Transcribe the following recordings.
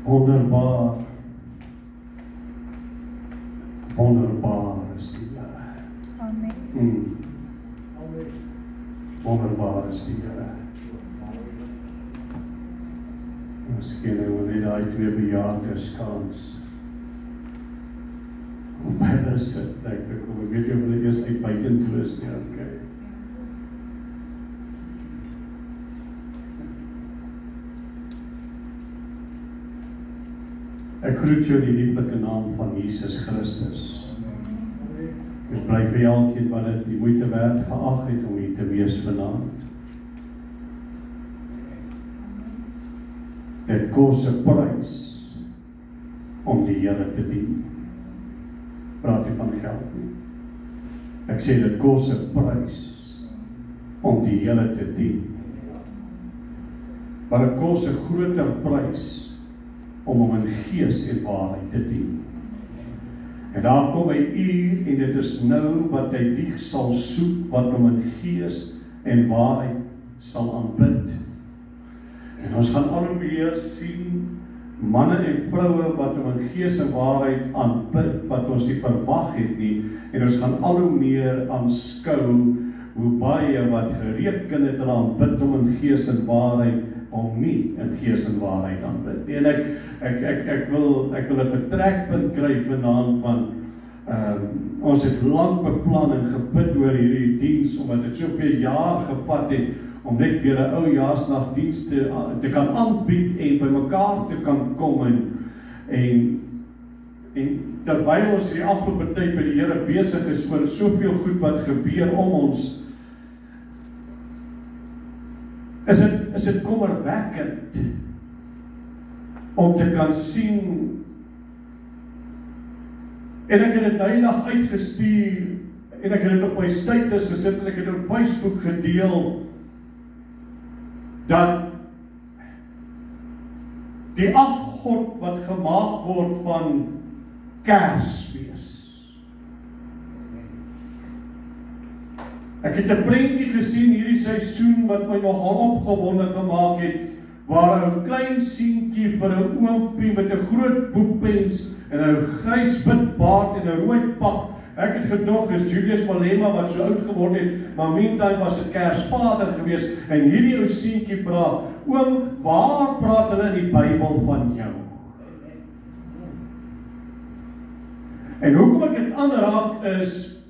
Wonderbaar, wonderbaar is die Here. Amen. Wonderbaar is die Here. Miskien het net daai twee bejaardes kans om by hulle sit, ek weet jy of hulle eers uit buitentoe is nie, okay. Ek groet jou in die lieflike naam van Jesus Christus. Ek bly vir elkeen wat dit die moeite werd geag het om hier te wees vanaand. Dit kos 'n prys om die Here te dien. Praat nie van geld nie. Ek sê dit kos 'n prys om die Here te dien. Maar dit kos 'n groter prys om hom in gees en waarheid te dien. En daar kom hy uur, en dit is nou wat hy die sal soek, wat hom in gees en waarheid sal aanbid. En ons gaan al hoe meer sien, manne en vroue wat hom in gees en waarheid aanbid, wat ons nie verwag het nie, en ons gaan al hoe meer aanskou, hoe baie wat gereken het, hulle aanbid hom in gees en waarheid, om nie in gees en waarheid aan bid nie. En ek wil 'n vertrekpunt kry vanaand van ons het lank beplan en gebid oor hierdie diens, omdat dit soveel jaar gevat het om net weer 'n oujaarsnagdiens te kan aanbied en by mekaar te kan kom en terwyl ons die afgelope tyd by die Here besig is oor soveel goed wat gebeur om ons, is dit kommerwekkend om te kan sien. En ek het dit nou eendag uitgestuur en ek het dit op my status gesit en ek het op Facebook gedeel dat die afgod wat gemaak word van Kersfees. Ek het 'n prentjie gesien hierdie seisoen wat my nogal opgewonde gemaak het, waar 'n klein seentjie vir 'n oompie met 'n groot boekpens en 'n grys wit baard en 'n rooi pak. Ek het gedog is Julius Malema wat so oud geword het, maar meantime was 'n Kersvader gewees en hierdie ou seentjie vra, oom, waar praat hulle in die Bybel van jou? En hoekom ek dit aanraak is,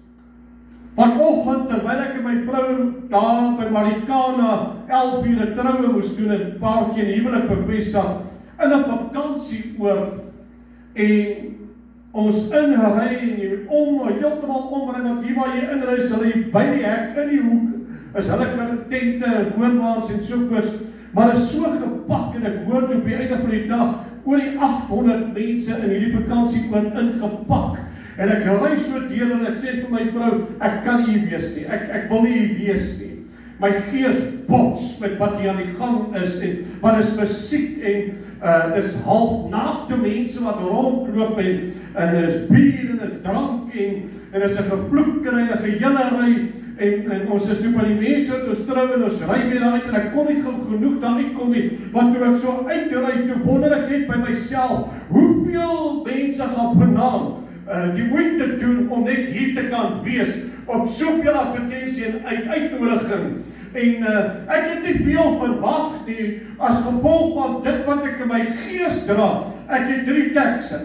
vanoggend terwyl ek en my vrou daar by Marikana 11 ure troue moes doen en 'n paar keer huwelik bevestig in 'n vakansieoord en ons ingery en jy moet heeltemal omry, want hier waar jy inry is hulle by die hek in die hoek is hulle tente en woonwaans en sovoorts, maar is so gepak en ek hoor op die einde van die dag oor die 800 mense in hierdie vakansieoord ingepak. En ek ry so deur en ek sê vir my vrou, ek kan nie hier wees nie, ek wil nie hier wees nie. My gees bots met wat hier aan die gang is, en wat is musiek en is halfnaakte mense wat rondloop en is bier en is drank en is 'n gevloekkery en 'n gehelery en ons is toe by die mense wat ons trou en ons ry weer uit en ek kon nie genoeg daar uitkom nie, want toe ek so uitry, toe wonder ek net by myself, hoeveel mense gaan vanaand die moeite doen om net hier te kan wees op soveel advertensie en uitnodiging. En ek het nie veel verwag nie as gevolg van dit wat ek in my gees dra. Ek het 3 tekste.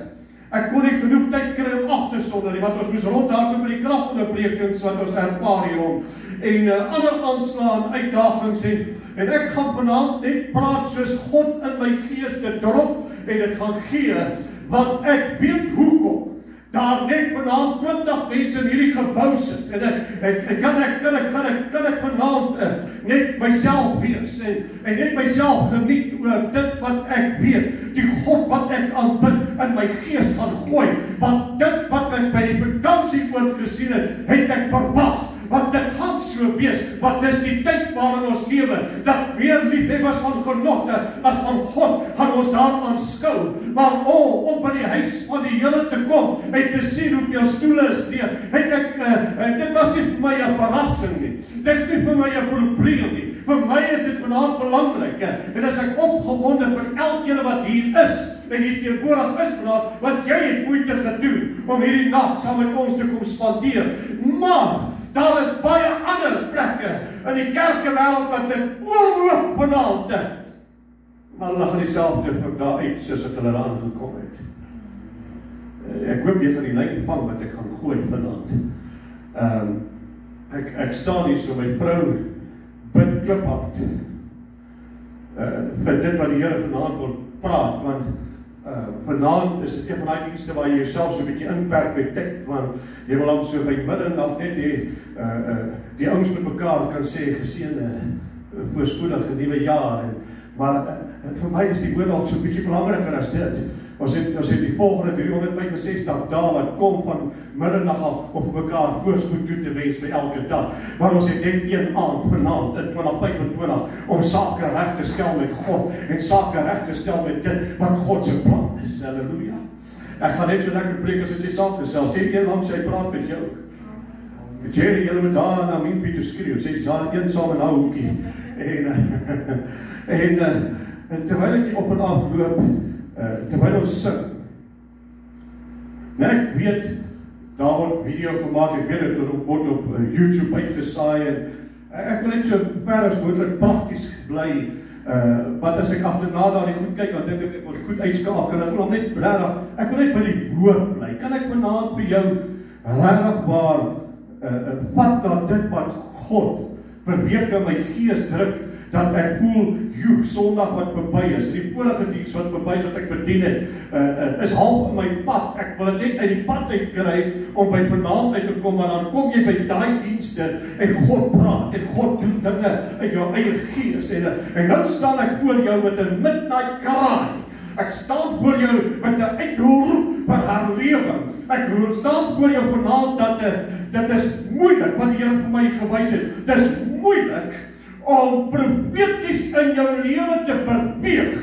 Ek kon nie genoeg tyd kry om af te sonder nie, want ons moes rondhardloop met die kragonderbrekings wat ons ervaar hier rond. En ander aanslaan, uitdagings en ek gaan vanaand net praat soos God in my gees dit drop en dit gaan gee, want ek weet hoekom. Daar net vanaand 20 mense in hierdie gebou sit en ek kan vanaand net myself wees en net myself geniet oor dit wat ek weet, die God wat ek aanbid in my gees gaan gooi, want dit wat ek by die vakansieoord gesien het ek verwag. Want dit gaan so wees, want dis die tyd waarin ons lewe, dat meer liefhebbers van genotte as van God gaan ons daar aanskou. Maar om by die huis van die Here te kom en te sien hoeveel stoele is neer, dit was nie vir my 'n verrassing nie. Dis nie vir my 'n probleem nie. Vir my is dit vanaand belangrik, en as ek opgewonde vir elkeen wat hier is en hier teenwoordig is vanaand, want jy het moeite gedoen om hierdie nag saam met ons te kom spandeer. Maar daar is baie ander plekke in die kerkewêreld wat dit oorloop vanaand. Maar hulle gaan dieselfde vir daar uit soos wat hulle daar aangekom het. Ek hoop jy gaan die lyn vang wat ek gaan gooi vanaand. Ek staan hier so my vrou bid kliphard vir dit wat die Here vanaand wil praat, want vanaand is dit een van die dienste waar jy jouself so 'n bietjie inperk met tyd, want jy wil dan so by middernaand net die ouens met mekaar kan sê geseënde voorspoedige nuwe jaar, maar vir my is die woord dalk so 'n bietjie belangriker as dit. Ons het die volgende 365 dae wat kom van middernag af om mekaar voorspoed toe te wens vir elke dag. Maar ons het net een aand vanaand in 2025 om sake reg te stel met God en sake reg te stel met dit wat God se plan is. Halleluja. Ek gaan net so lekker preek as wat jy saam gesels. Sê een langs hy praat met jou. Jerry, julle moet daar na my Piet skryf. Sê ja, eensaam in 'n hoekie. En terwyl ek op en af loop, terwyl ons sing. Nou ek weet, daar word video gemaak, ek weet het word op YouTube uitgesaai en ek wil net so ver as moontlik prakties bly wat as ek agterna daardie goed kyk, dan dink ek wil goed uitskakel, ek wil hom net regtig, ek wil net by die woord bly. Kan ek vanaand vir jou regtig waar vat na dit wat God verweek in my gees druk, dat ek voel, Sondag wat verby is, die vorige diens wat verby is, wat ek bedien het, is half in my pad. Ek wil dit net uit die pad uitkry, om by vanaand uit te kom, maar dan kom jy by daai dienste, en God praat, en God doen dinge in jou eie gees, en nou staan ek voor jou met 'n midnight cry. Ek staan voor jou met 'n uitroep vir herlewing. Ek staan voor jou vanaand dat dit is moeilik, wat die Here vir my gewys het. Dit is moeilik om profeties in jou lewe te beweeg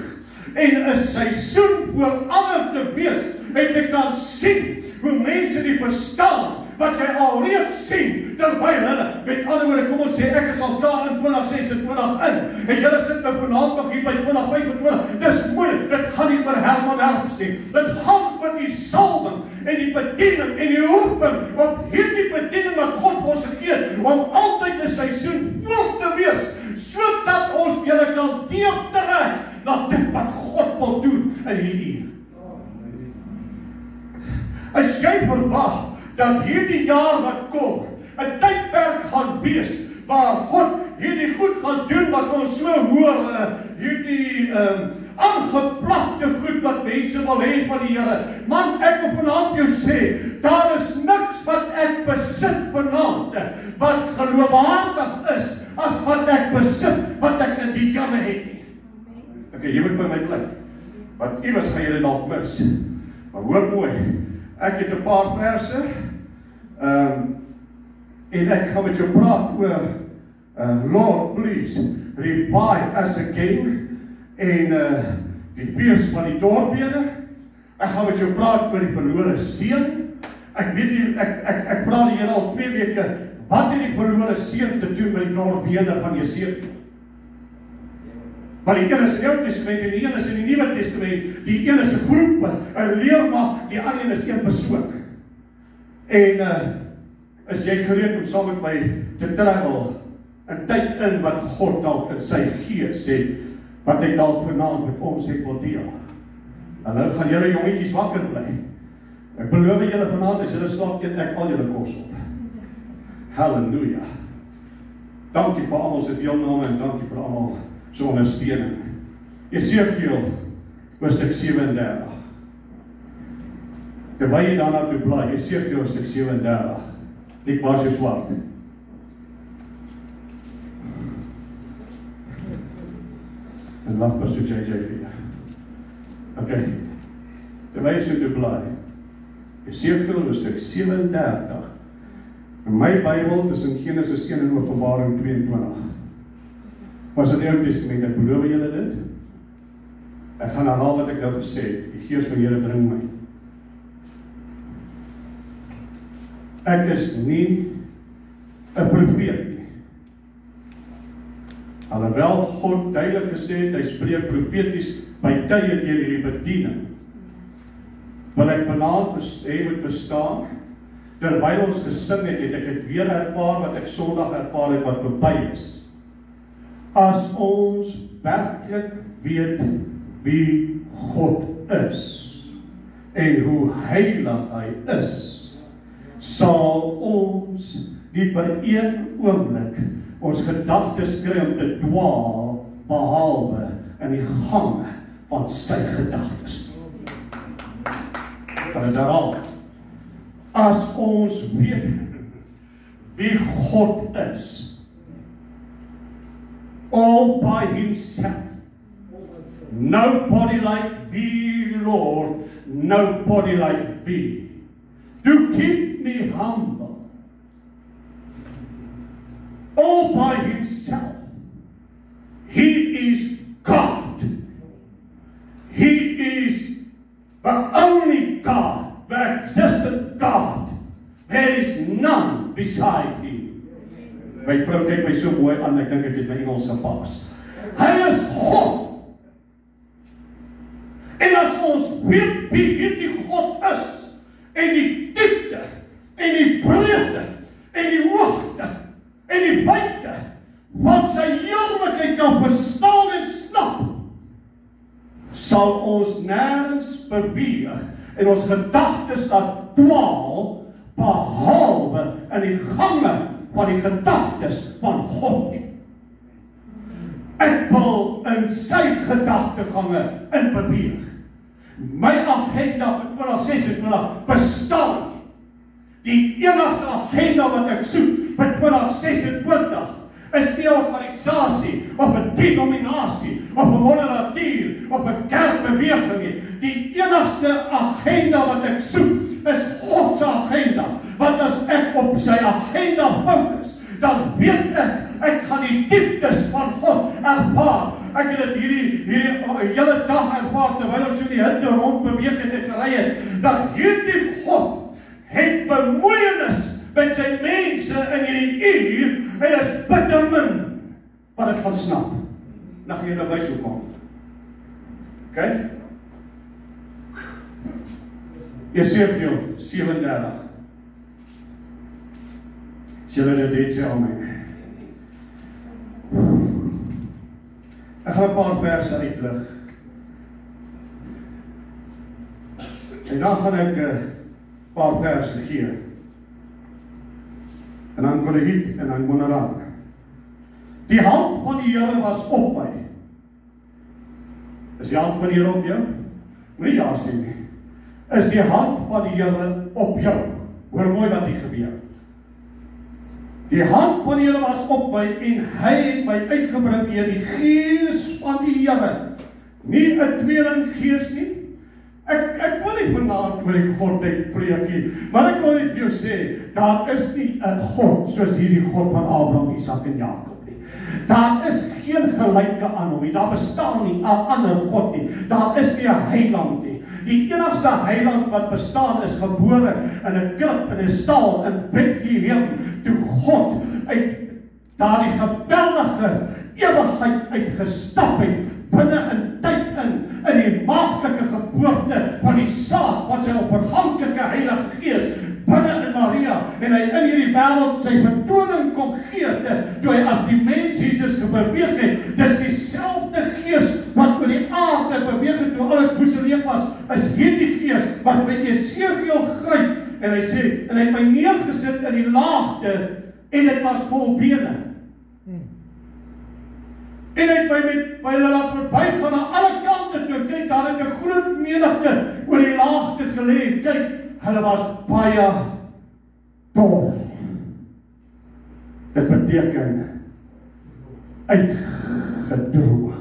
en 'n seisoen voor ander te wees en te kan sien hoe mense die bestaan wat jy alreeds sien terwyl hulle, met ander woorde, kom ons sê ek is al klaar in 2026 en julle sit nou vanaand nog hier by 2025. Dis moeilik, dit gaan nie oor Herman Herms nie, dit gaan oor die salwing en die bediening en die roeping op hierdie bediening wat God ons gegee het, om altyd 'n seisoen voor te wees, sodat ons julle kan deurtrek na dit wat God wil doen in hierdie uur. As jy verwag dat hierdie jaar wat kom 'n tydperk gaan wees waar God hierdie goed gaan doen wat ons so hoor, hierdie aangeplakte goed wat mense wil hê van die Here. Man, ek wil vanaand jou sê, daar is niks wat ek besit vanaand wat geloofwaardig is as wat ek besit, wat ek in die Here het nie. Okay, jy moet by my bly, want iewers gaan jy dit dalk mis. Maar hoor mooi, ek het 'n paar verse, en ek gaan met jou praat oor Lord, please, revive us again, en die fees van die dorpbene. Ek gaan met jou praat oor die verlore seun. Ek weet nie, ek praat die Here al 2 weke, wat het die verlore seun te doen met die dorpbene van Jesegiel? Maar die een is in die Ou Testament en die een is in die Nuwe Testament. Die een is 'n groep, 'n leermag, die ander een is 1 persoon. En is jy gereed om saam met my te travel 'n tyd in wat God dalk in sy gees het, wat hy dalk vanaand met ons het wil deel. En nou gaan julle jongetjies wakker bly. Ek beloof julle vanaand, as julle slaap, eet ek al julle kos op. Halleluja. Dankie vir almal se deelname en dankie vir almal se ondersteuning. Jesegiel, hoofstuk 37. Terwyl jy daarna toe blaai, Jesegiel hoofstuk 37. Dit was so swart. En lag pas so JJ vir jou. Okay. Terwyl jy so toe blaai, Jesegiel hoofstuk 37. In my Bybel tussen Genesis 1 en Openbaring 22. Was in die Ou Testament, ek beloof julle dit. Ek gaan herhaal wat ek nou gesê het. Die Gees van die Here dring my. Ek is nie 'n profeet nie. Alhoewel God duidelik gesê het, hy spreek profeties by tye deur hierdie bediening. Wil ek vanaand moet verstaan, terwyl ons gesing het, het ek dit weer ervaar wat ek Sondag ervaar het wat verby is. As ons werklik weet wie God is en hoe heilig hy is, sal ons nie vir een oomblik ons gedagtes kry om te dwaal behalwe in die gange van sy gedagtes. Kan dit herhaal? As ons weet wie God is, all by himself. Nobody like thee, Lord. Nobody like thee. To keep me humble. All by himself. He is God. He is the only God, the existent God. There is none beside him. My vrou kyk my so mooi aan, ek dink ek het my Engels gepas. Hy is God. En as ons weet wie hierdie God is, en die diepte, en die breedte, en die hoogte, en die wydte, van sy heerlikheid kan verstaan en snap, sal ons nêrens beweeg en ons gedagtes laat dwaal behalwe in die gange van die gedagtes van God nie. Ek wil in sy gedagtegange in beweeg. My agenda vir 2026 bestaan nie. Die enigste agenda wat ek soek vir 2026 is nie 'n organisasie of 'n denominasie of 'n moderatuur of 'n kerkbeweging nie. Die enigste agenda wat ek soek is God se agenda. Want as ek op sy agenda fokus, dan weet ek gaan die dieptes van God ervaar. Ek het dit hierdie hele dag ervaar terwyl ons so die hitte rond beweeg het en gery het, dat hierdie God het bemoeienis met sy mense in hierdie uur en is bitter min wat ek gaan snap. Dan gaan jy nou wys hoe kom. OK? Jesegiel 37. As julle dit sê aan my. Ek gaan 'n paar verse uitlig. En dan gaan ek 'n paar verse gee. En dan kon ek hit en dan kon ek aan. Die hand van die Here was op my. Is die hand van die Here op jou? Moenie ja sê nie. Is die hand van die Here op jou? Hoor mooi wat hier gebeur. Die hand van die Here was op my en hy het my uitgebring deur die Gees van die Here. Nie 'n tweeling gees nie. Ek wil nie vanaand oor die godheid preek nie, maar ek wil net vir jou sê, daar is nie 'n God soos hierdie God van Abraham, Isak en Jakob nie. Daar is geen gelyke aan hom nie. Daar bestaan nie 'n ander God nie. Daar is nie 'n heiland nie. Die enigste heiland wat bestaan is gebore in 'n krib in 'n stal in Bethlehem, toe God uit daardie geweldige ewigheid uitgestap het, binne in tyd in die maagtelike geboorte van die saad, wat sy opperhandelike Heilige Gees binne in Maria, en hy in hierdie wêreld sy vertoning kom gee, toe hy as die mens Jesus beweeg het. Dis dieselfde Gees wat oor die aarde beweeg het toe alles moes leeg was, is hierdie Gees wat by Jesegiel gryp, en hy sê, en hy het my neergesit in die laagte, en dit was vol bene. En hy het my hulle laat verby van alle kante toe, kyk, daar het 'n groot menigte oor die laagte gelê, kyk, hulle was baie dor. Dit beteken uitgedroog,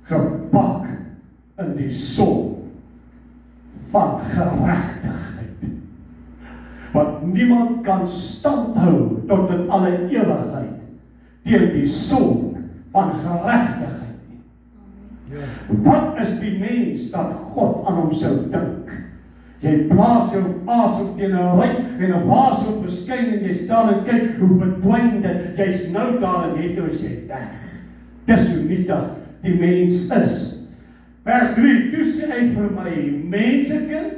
gebak in die son van geregtigheid, wat niemand kan standhou tot in alle ewigheid teen die son van geregtigheid nie. Wat is die mens dat God aan hom sou dink? Jy plaas jou asem teen 'n ruit en 'n waas op verskyn en jy staan en kyk hoe verdwyn dit. Jy's nou daar en jy sê weg. Dis hoe nietig die mens is. Vers 3, toe sê hy vir my, mensekind,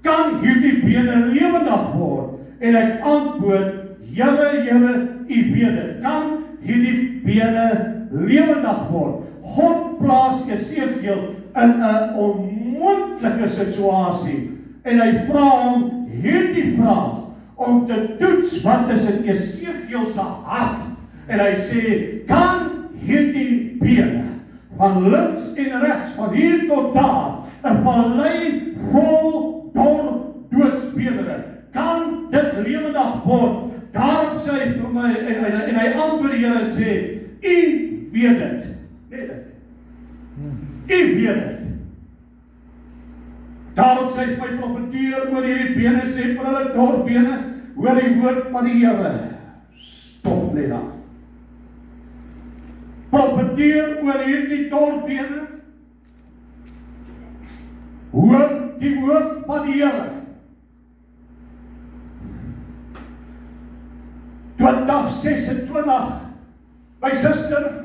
kan hierdie bene lewendig word? En ek antwoord, Here, Here, U weet dit. Kan hierdie bene lewendig word? God plaas Jesegiel in 'n onmoontlike situasie en hy vra hom hierdie vraag om te toets wat is in Jesegiel se hart. En hy sê, kan hierdie bene van links en regs, van hier tot daar, 'n vallei vol dor doodsbeendere, kan dit lewendig word? Daarop sê hy vir my, en hy antwoord die Here en sê, U weet dit. Weet dit. U weet dit. Daarop sê hy my profeteer oor hierdie bene, sê vir hulle dorbene, hoor die woord van die Here. Stop net daar. Profeteer oor hierdie dorbene, hoor die woord van die Here. 2026, my suster,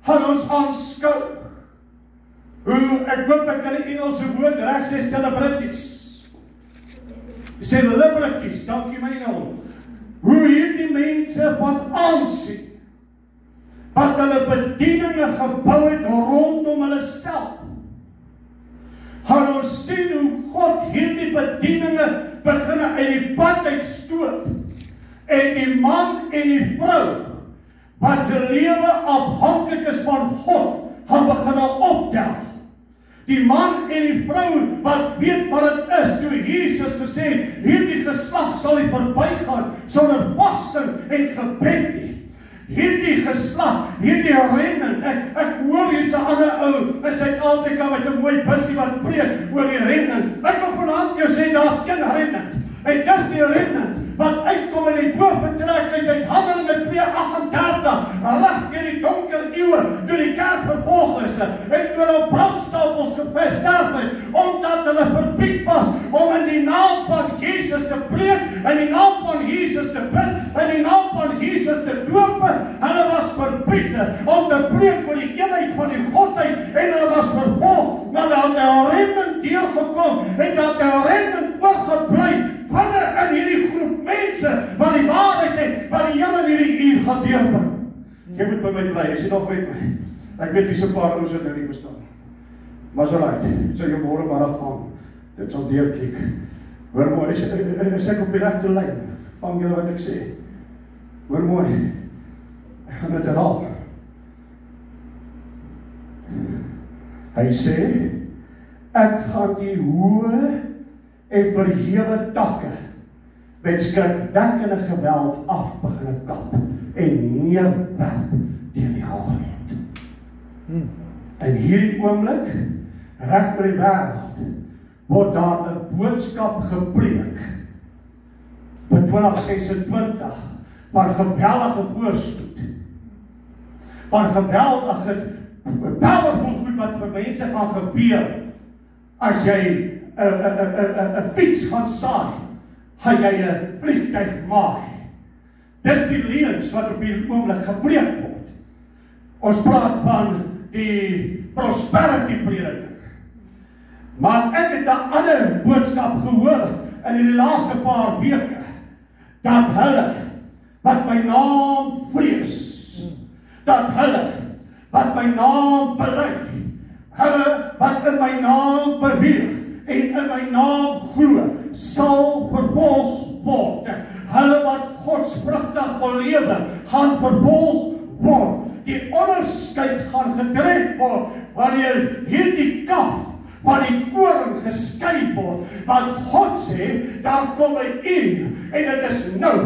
gaan ons aanskou hoe, ek hoop ek kan die Engelse woord reg sê, celebrities. Celebrities, dankie my nou. Hoe hierdie mense van aansien, wat hulle bedieninge gebou het rondom hulle self, gaan ons sien hoe God hierdie bedieninge begin uit die pad uitstoot. En die man en die vrou, wat sy lewe afhanklik is van God, gaan begin optel. Die man en die vrou wat weet wat dit is, toe Jesus gesê, hierdie geslag sal nie verbygaan sonder vasting en gebed nie. Hierdie geslag, hierdie remnant, ek hoor hier's 'n ander ou in Suid-Afrika met 'n mooi bussie wat preek oor die remnant. Ek wil vanaand jou sê, daar's geen remnant. En dis die remnant wat uitkom in die boventrek uit Handelinge 2:38, reg deur die donker eeue, toe die kerk vervolg is, en toe hulle op brandstapels gesterf het, omdat hulle verbied was om in die naam van Jesus te preek, in die naam van Jesus te bid, in die naam van Jesus te doop. Hulle was verbied om te preek oor die eenheid van die Godheid, en hulle was vervolg, maar dan het 'n remnant deurgekom, en dat 'n remnant oorgebly binne in hierdie groep mense wat die waarheid het, wat die Here in hierdie uur gaan deurbring. Jy moet by my bly, is jy nog met my? Ek weet dis 'n paar ouens wat nou nie verstaan. Maar so right, sê jy môre middag aan, dit sal deurklik. Hoor mooi, is ek op die regte lyn? Vang julle wat ek sê? Hoor mooi, ek gaan dit herhaal. Hy sê, ek gaan die hoë en verhewe takke met skrikwekkende geweld af begin kap en neerwerp teen die grond. In hierdie oomblik, reg oor die wêreld, word daar 'n boodskap gepreek vir 2026 van geweldige voorspoed, van geweldige powerful goed wat vir mense gaan gebeur. As jy 'n fiets gaan saai, gaan jy 'n vliegtuig maai. Dis die leuns wat op hierdie oomblik gepreek word. Ons praat van die prosperity prediking. Maar ek het 'n ander boodskap gehoor in die laaste paar weke, dat hulle wat my naam vrees, dat hulle wat my naam bely, hulle wat in my naam beweeg en in my naam glo, sal vervolg word. Hulle wat godsvrugtig wil lewe, gaan vervolg word. Die onderskeid gaan getrek word wanneer hierdie kaf van die koring geskei word. Want God sê, daar kom 'n uur en dit is nou,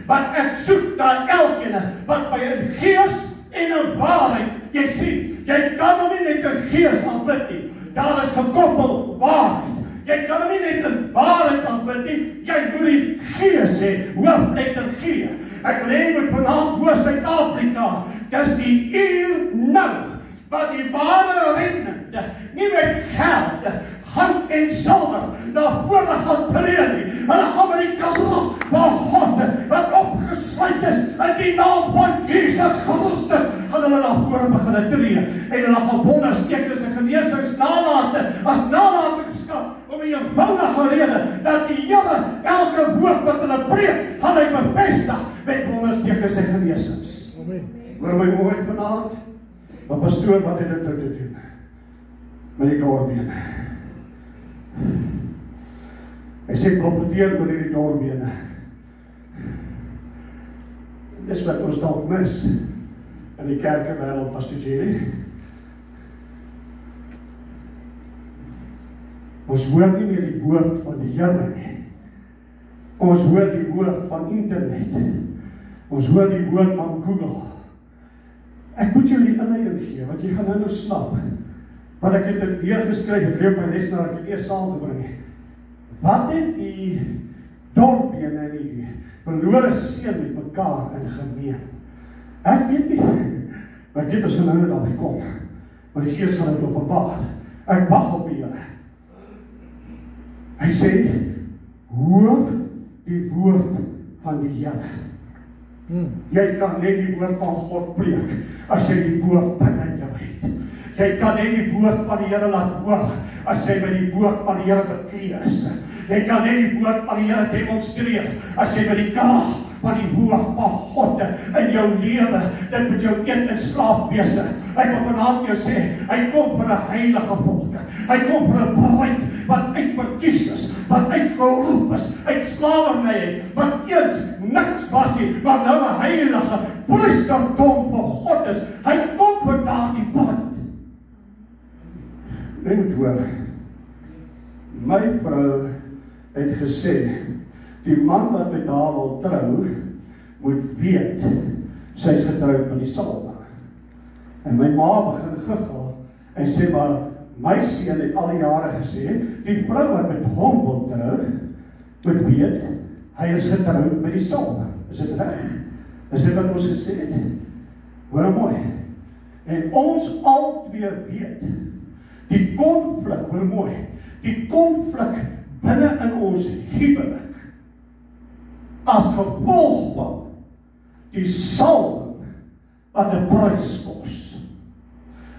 wat ek soek na elkeen wat by 'n gees en 'n waarheid. Jy sien, jy kan hom nie net 'n gees aanbid nie. Daar is gekoppel waarheid. Jy kan hom nie net 'n waarheid aanbid nie. Jy moet die gees hê, hoofletter. Ek wil hê met vanaand hoor Suid-Afrika, dis die uur nou, wat die ware remnant, nie met geld, goud en silwer, na vore gaan tree nie. Hulle gaan met die krag van God, wat opgesluit is in die naam van Jesus Christus, gaan hulle na vore begin tree, en hulle gaan wonders, tekens en genesings nalate, as nalatenskap, om 'n eenvoudige rede, dat die Here elke woord wat hulle preek, gaan hy bevestig met wonders, tekens en genesings. Amen. Hoor my mooi vanaand, maar pastoor, wat het dit nou te doen met die doorbene? Hy sê, profeteer oor die doorbene. Dis wat ons dalk mis in die kerkewêreld, Pastor Jerry. Ons hoor nie meer die woord van die Here nie. Ons hoor die woord van internet. Ons hoor die woord van Google. Ek moet jou die inleiding gee, want jy gaan nou snap. Want ek het dit neergeskryf, ek leer my lesenaar, ek het eers saamgebring. Wat het die dorpbene en die verlore seun met mekaar in gemeen? Ek weet nie, maar ek weet ons gaan nou daarby kom. Maar die Gees gaan dit openbaar. Ek wag op die Here. Hy sê, hoor die woord van die Here. Jy kan net die woord van God preek, as jy die woord binne jou het. Jy kan net die woord van die Here laat hoor, as jy by die woord van die Here bekleed is. Jy kan net die woord van die Here demonstreer, as jy by die krag van die woord van God in jou lewe. Dit moet jou eet en slaap wees. Ek wil vanaand jou sê, hy kom vir 'n heilige volk. Hy kom vir 'n bruid wat uitverkies is, wat uitgeroep is, uit slawerny, wat eens niks was nie, maar nou 'n heilige priesterkom vir God is. Hy kom vir daardie bruid. Jy moet hoor, my vrou het gesê, die man wat met haar wil trou, moet weet, sy is getroud met die salwe. En my ma begin giggel, en sê maar, my seun het al die jare gesê, die vrou wat met hom wil trou, moet weet, hy is getroud met die salwe. Is dit reg? Is dit wat ons gesê het? Hoor mooi. En ons al twee weet, die konflik, hoor mooi, die konflik binne in ons huwelik, as gevolg van die salwing wat 'n prys kos.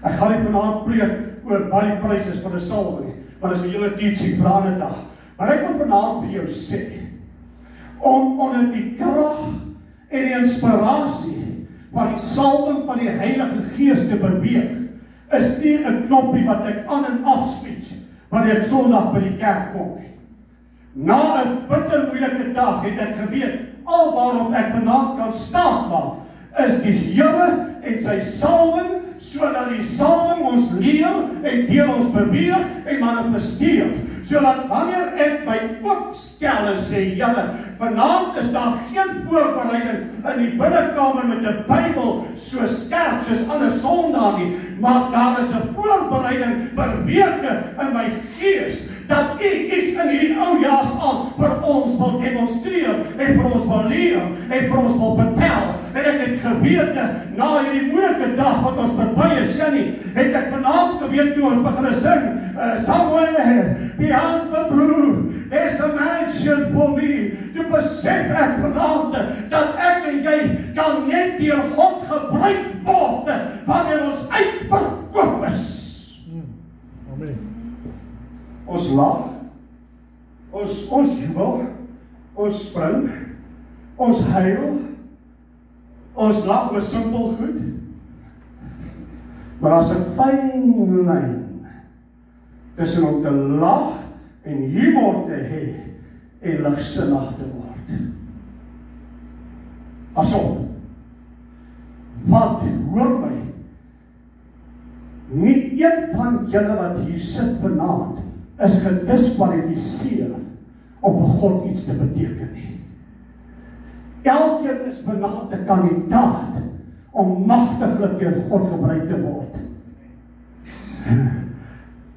Ek gaan nie vanaand preek oor wat die prys is van 'n salwing, want dit is 'n hele teaching vir 'n ander dag. Maar ek wil vanaand vir jou sê, om onder die krag en die inspirasie van die salwing van die Heilige Gees te beweeg, is nie 'n knoppie wat ek aan en afspiet wanneer ek Sondag by die kerk kom nie. Na 'n bitter moeilike dag het ek geweet, al waarop ek vanaand kan staat maak, is die Here en sy salwing, sodat die salwing ons leer en deur ons beweeg en manifesteer, sodat wanneer ek my oopstel en sê, Here, vanaand is daar geen voorbereiding in die binnekamer met 'n Bybel so skerp soos ander Sondae nie, maar daar is 'n voorbereiding vir weke in my gees, dat iets in hierdie ou jas aan vir ons wil demonstreer, en vir ons wil leer, en vir ons wil vertel. En ek het geweet, na hierdie moeilike dag wat ons verby is, het ek vanaand geweet toe ons begin sing, somewhere beyond the blue, there's a mansion for me. Toe besef ek vanaand, dat ek en jy kan net deur God gebruik word, wanneer ons uitverkoop is. Amen. Ons lag, ons jubel, ons spring, ons huil, ons lag oor simpel goed. Maar as 'n fyn lyn tussen om te lag en humor te hê en ligsinnig te word. Asom. Want hoor my, nie een van julle wat hier sit vanaand is gediskwalifiseer om vir God iets te beteken nie. Elkeen is vanaand 'n kandidaat om magtiglik deur God gebruik te word.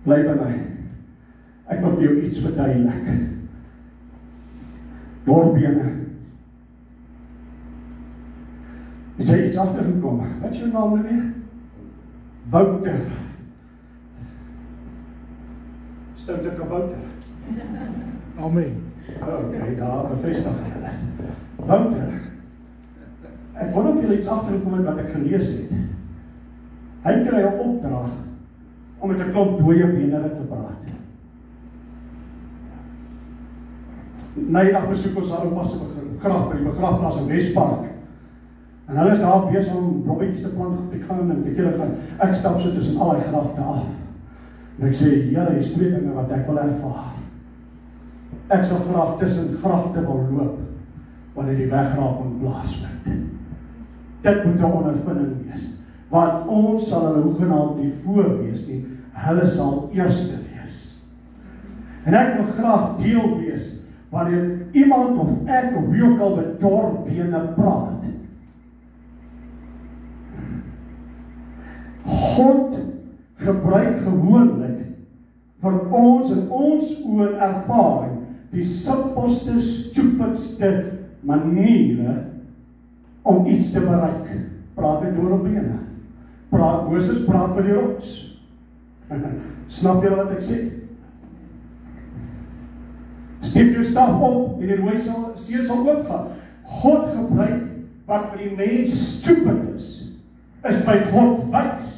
Bly by my. Ek wil vir jou iets verduidelik. Doorbene. Het jy iets agtergekom? Wat is jou naam nou weer? Wouter. Stoute kabouter. Amen. Okay, daar bevestig ek dit. Wouter. Ek wonder of jy iets agtergekom het wat ek gelees het. Hy kry 'n opdrag om met 'n klomp dooie bene te praat. Nydag besoek ons haar oupa se begrafplaas in Wespark. En hulle is daar besig om blommetjies te plant, te gaan en te kere gaan. Ek stap so tussen al die grafte af. En ek sê, Here, hier's twee dinge wat ek wil ervaar. Ek sal graag tussen grafte wil loop, wanneer die wegraping plaasvind. Dit moet 'n ondervinding wees, want ons sal hulle hoegenaamd nie voor wees nie, hulle sal eerste wees. En ek wil graag deel wees, wanneer iemand of ek of wie ook al met doorbene praat. God gebruik gewoonlik vir ons in ons oë ervaring die simpelste, stupidste maniere om iets te bereik. Praat met doorbene. Moses praat met die rots. Snap julle wat ek sê? Steek jou staf op en die rooi see sal oopgaan. God gebruik wat vir die mens stupid is by God wys.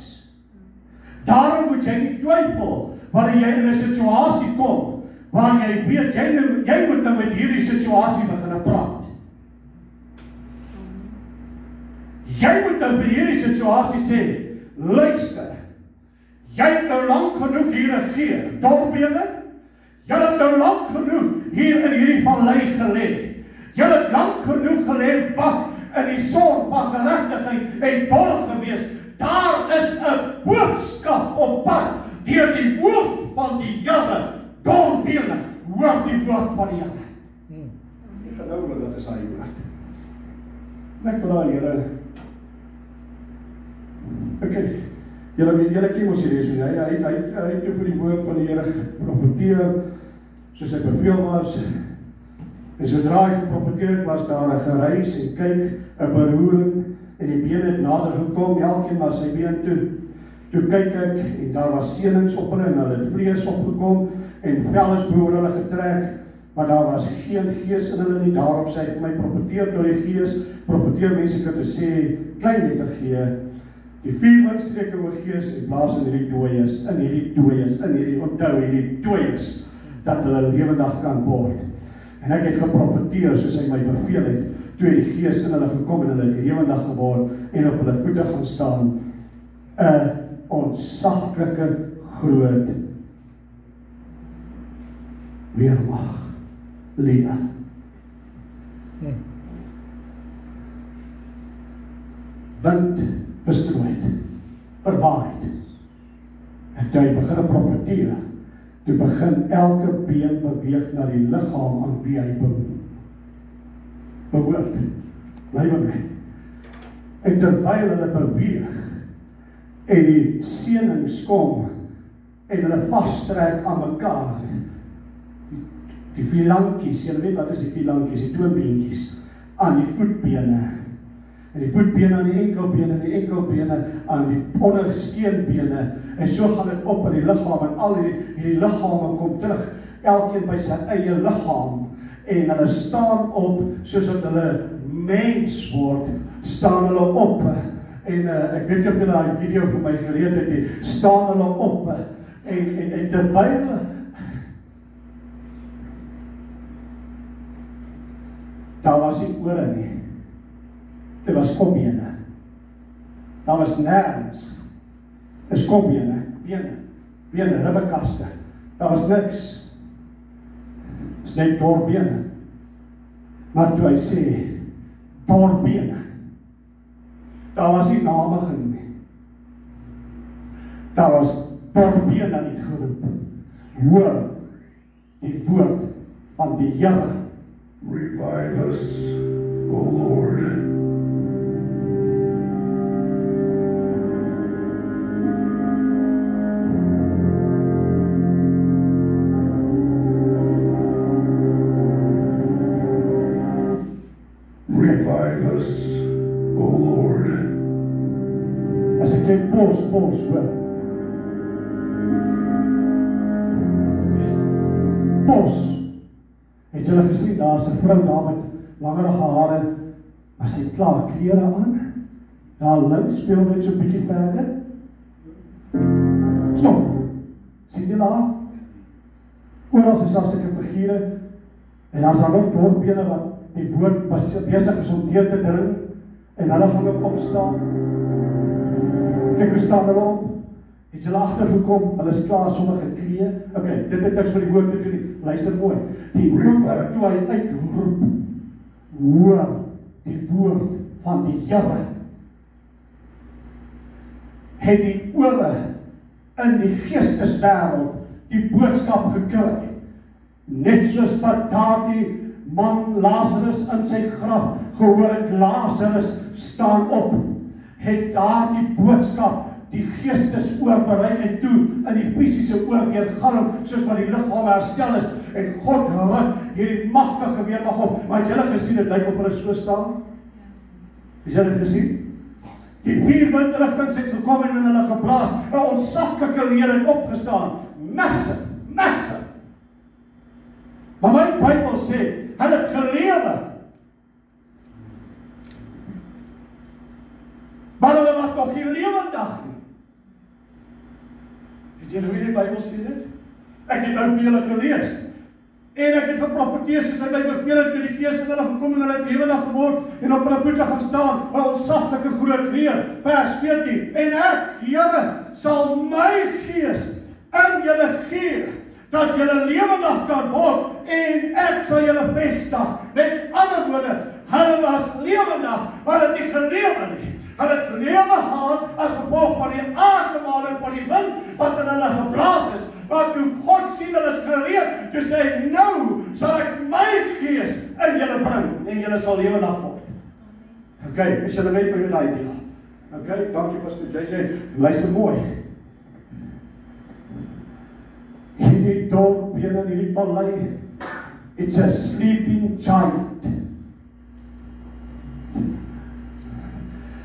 Daarom moet jy nie twyfel wanneer jy in 'n situasie kom waar jy weet jy moet nou met hierdie situasie begin praat. Jy moet nou by hierdie situasie sê, luister, jy het nou lang genoeg hier regeer, dorbene, jy het nou lang genoeg hier in hierdie vallei gelê. Jy het lang genoeg gelê bak in die son van geregtigheid en borg gewees. Daar is 'n boodskap op pad deur die woord van die Here. Dorbene, hoor die woord van die Here. Ek gaan nou dat is hy woord. Ek vra Here. Okay. Julle ken ons hierdie so. Hy het toe vir die woord van die Here geprofeteer soos hy beveel was. En sodra hy geprofeteer was daar 'n gereis en kyk 'n beroering en die bene het nader gekom, elkeen na sy been toe. Toe kyk ek en daar was senings op hulle en hulle het vlees opgekom en vel is bo hulle getrek, maar daar was geen gees in hulle nie. Daarop sê hy vir my, profeteer tot die gees, profeteer mense kan te sê, klein letter G, die 4 windstreke oor gees en blaas in hierdie dooies, onthou hierdie dooies, dat hulle lewendig kan word. En ek het geprofeteer soos hy my beveel het, toe die gees in hulle gekom en hulle het lewendig geword en op hulle voete gaan staan, 'n ontsaglike groot weermag leer. Wind bestrooid, verwaaid. En toe hy begin profeteer, toe begin elke been beweeg na die liggaam aan wie hy behoort. Bly by my. En terwyl hulle beweeg en die senings kom en hulle vastrek aan mekaar, die phalanges, julle weet wat is die phalanges, die toonbeentjies aan die voetbene, en die voetbene aan die enkelbene, en die enkelbene aan die ondersteenbene, en so gaan dit op in die liggaam, en al die liggame kom terug, elkeen by sy eie liggaam, en hulle staan op, soos dat hulle mens word, staan hulle op, en ek weet nie of julle die video vir my gereed het, die staan hulle op, en terwyl daar was nie ore nie, dit was kopbene, daar was nergens, is kopbene, bene, ribbekaste, daar was niks, is net doorbene, maar toe hy sê, doorbene, daar was nie namiging nie, daar was doorbene nie geroep, hoor die woord van die Here. Revive us, O Lord. Revive us, O Lord. As ek sê, pause, hoor. Pause. Het julle gesien, daar is 'n vrou daar met langere hare, maar sy het klaar klere aan, daar links speel net so 'n bietjie verder. Stop! Sien jy daar? Oral is daar seker figure, en daar is daar nog doorbene wat die woord besig is om deur te dring, en hulle gaan ook opstaan. Kyk hoe staan hulle op. Het julle agtergekom, hulle is klaar sommige knieë. Okay, dit het niks met die woord te doen nie. Luister mooi. Die woord toe hy uitroep, hoor die woord van die Here. Het die ore in die geesteswêreld die boodskap gekry. Net soos wat daardie man Lazarus in sy graf gehoor het, Lazarus staan op, het daardie boodskap die geestesoor bereik en toe in die fisiese oor weergalm, soos wat die liggaam herstel is, en God rig hierdie magtige weermag op. Maar het julle gesien, het lyk op hulle so staan? Het julle gesien? Die 4 windrigtings het gekom en in hulle geblaas, 'n ontsaglike leer het opgestaan. Massive. Maar my Bybel sê, hulle het gelewe. Maar hulle was nog nie lewendig nie. Het julle hoe die Bybel sê dit? Ek het nou vir julle gelees. En ek het geprofeteer soos hy my beveel het met die Gees en hulle gekom en hulle het lewendig geword en op hulle voete gaan staan, 'n onsaglike groot leer. Vers 14. En ek, Here, sal my Gees in julle gee, dat julle lewendig kan word en ek sal julle vestig. Met ander woorde, hulle was lewendig, maar het nie gelewe nie. Hulle het lewe gehad as gevolg van die asemhaling van die wind wat in hulle geblaas is. Maar toe God sien hulle is gereed, toe sê hy, nou sal ek my Gees in julle bring en julle sal lewendig word. Okay, is julle net met daai deel? Okay, dankie Pastor JJ. Luister mooi. Hierdie dorp hier in hierdie vallei, it's a sleeping giant.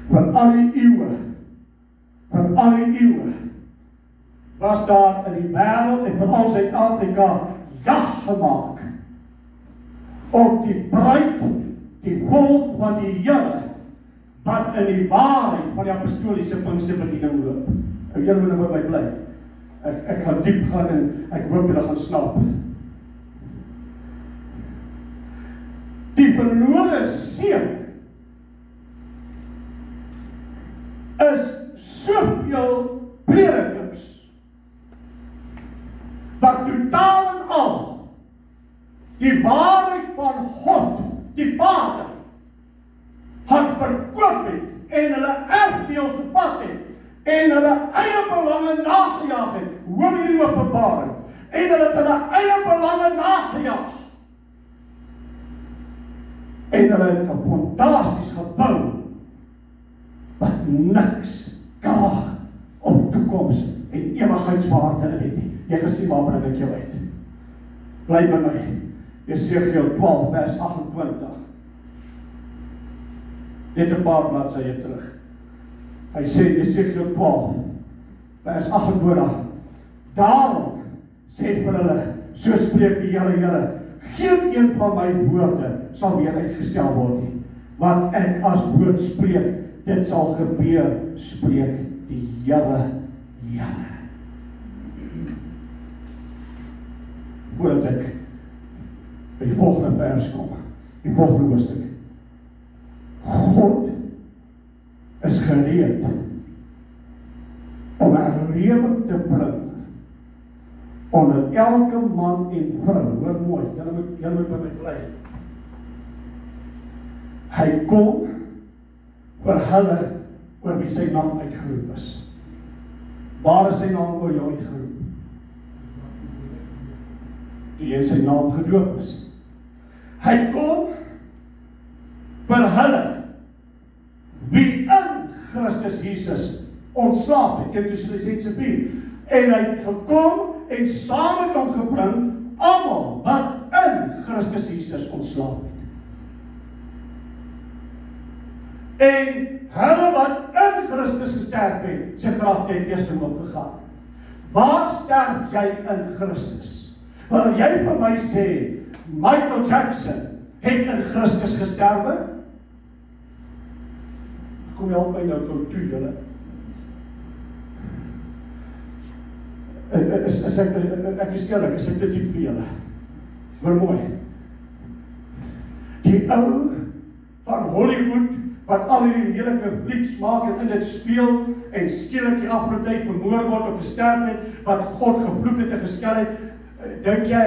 Van al die eeuwe, was daar in die wêreld en veral Suid-Afrika jag gemaak op die bruid, die volk van die Here, wat in die waarheid van die apostoliese Pinksterbediening loop. Julle moet nou by my bly. Ek gaan diep gaan en ek hoop julle gaan snap. Die verlore seun is soveel predikers wat totaal en al die waarheid van God, die Vader, gaan verkoop het en hulle erfdeel gevat het en hulle eie belange nagejaag het. Hoor hierdie openbaring. En hulle het hulle eie belange nagejaag. En hulle het fondasies gebou wat niks kraag op toekoms en ewigheidswaarde in het nie. Jy gesien waar bring ek jou uit. Bly by my. Jesegiel 12 vers 28. Net 'n paar bladsye terug. Hy sê Jesegiel 12 vers 28. Daarom sê vir hulle, so spreek die Here, geen een van my woorde sal weer uitgestel word nie. Wat ek as woord spreek, dit sal gebeur, spreek die Here. Voordat ek by die volgende vers kom, die volgende hoofstuk. God is gereed om 'n lewe te bring onder elke man en vrou. Hoor mooi, julle moet by my bly. Hy kom vir hulle oor wie sy naam uitgeroep is. Waar is sy naam oor jou uitgeroep? Die in sy naam gedoop is. Hy kom vir hulle wie in Christus Jesus ontslaap het. 1 Tessalonisense 4. En hy het gekom en saam met hom gebring almal wat in Christus Jesus ontslaap het. En hulle wat in Christus gesterf het, sy graf het eers opgegaan. Waar sterf jy in Christus? Wil jy vir my sê, Michael Jackson het in Christus gesterwe? Kom help my nou gou toe, julle. Ek is eerlik, is ek dit nie vir julle. Hoor mooi. Die ou van Hollywood, wat al die lelike flieks maak en in dit speel, en skielik die afgelope tyd vermoor word of gesterf het, wat God gevloek het en geskel het, dink jy,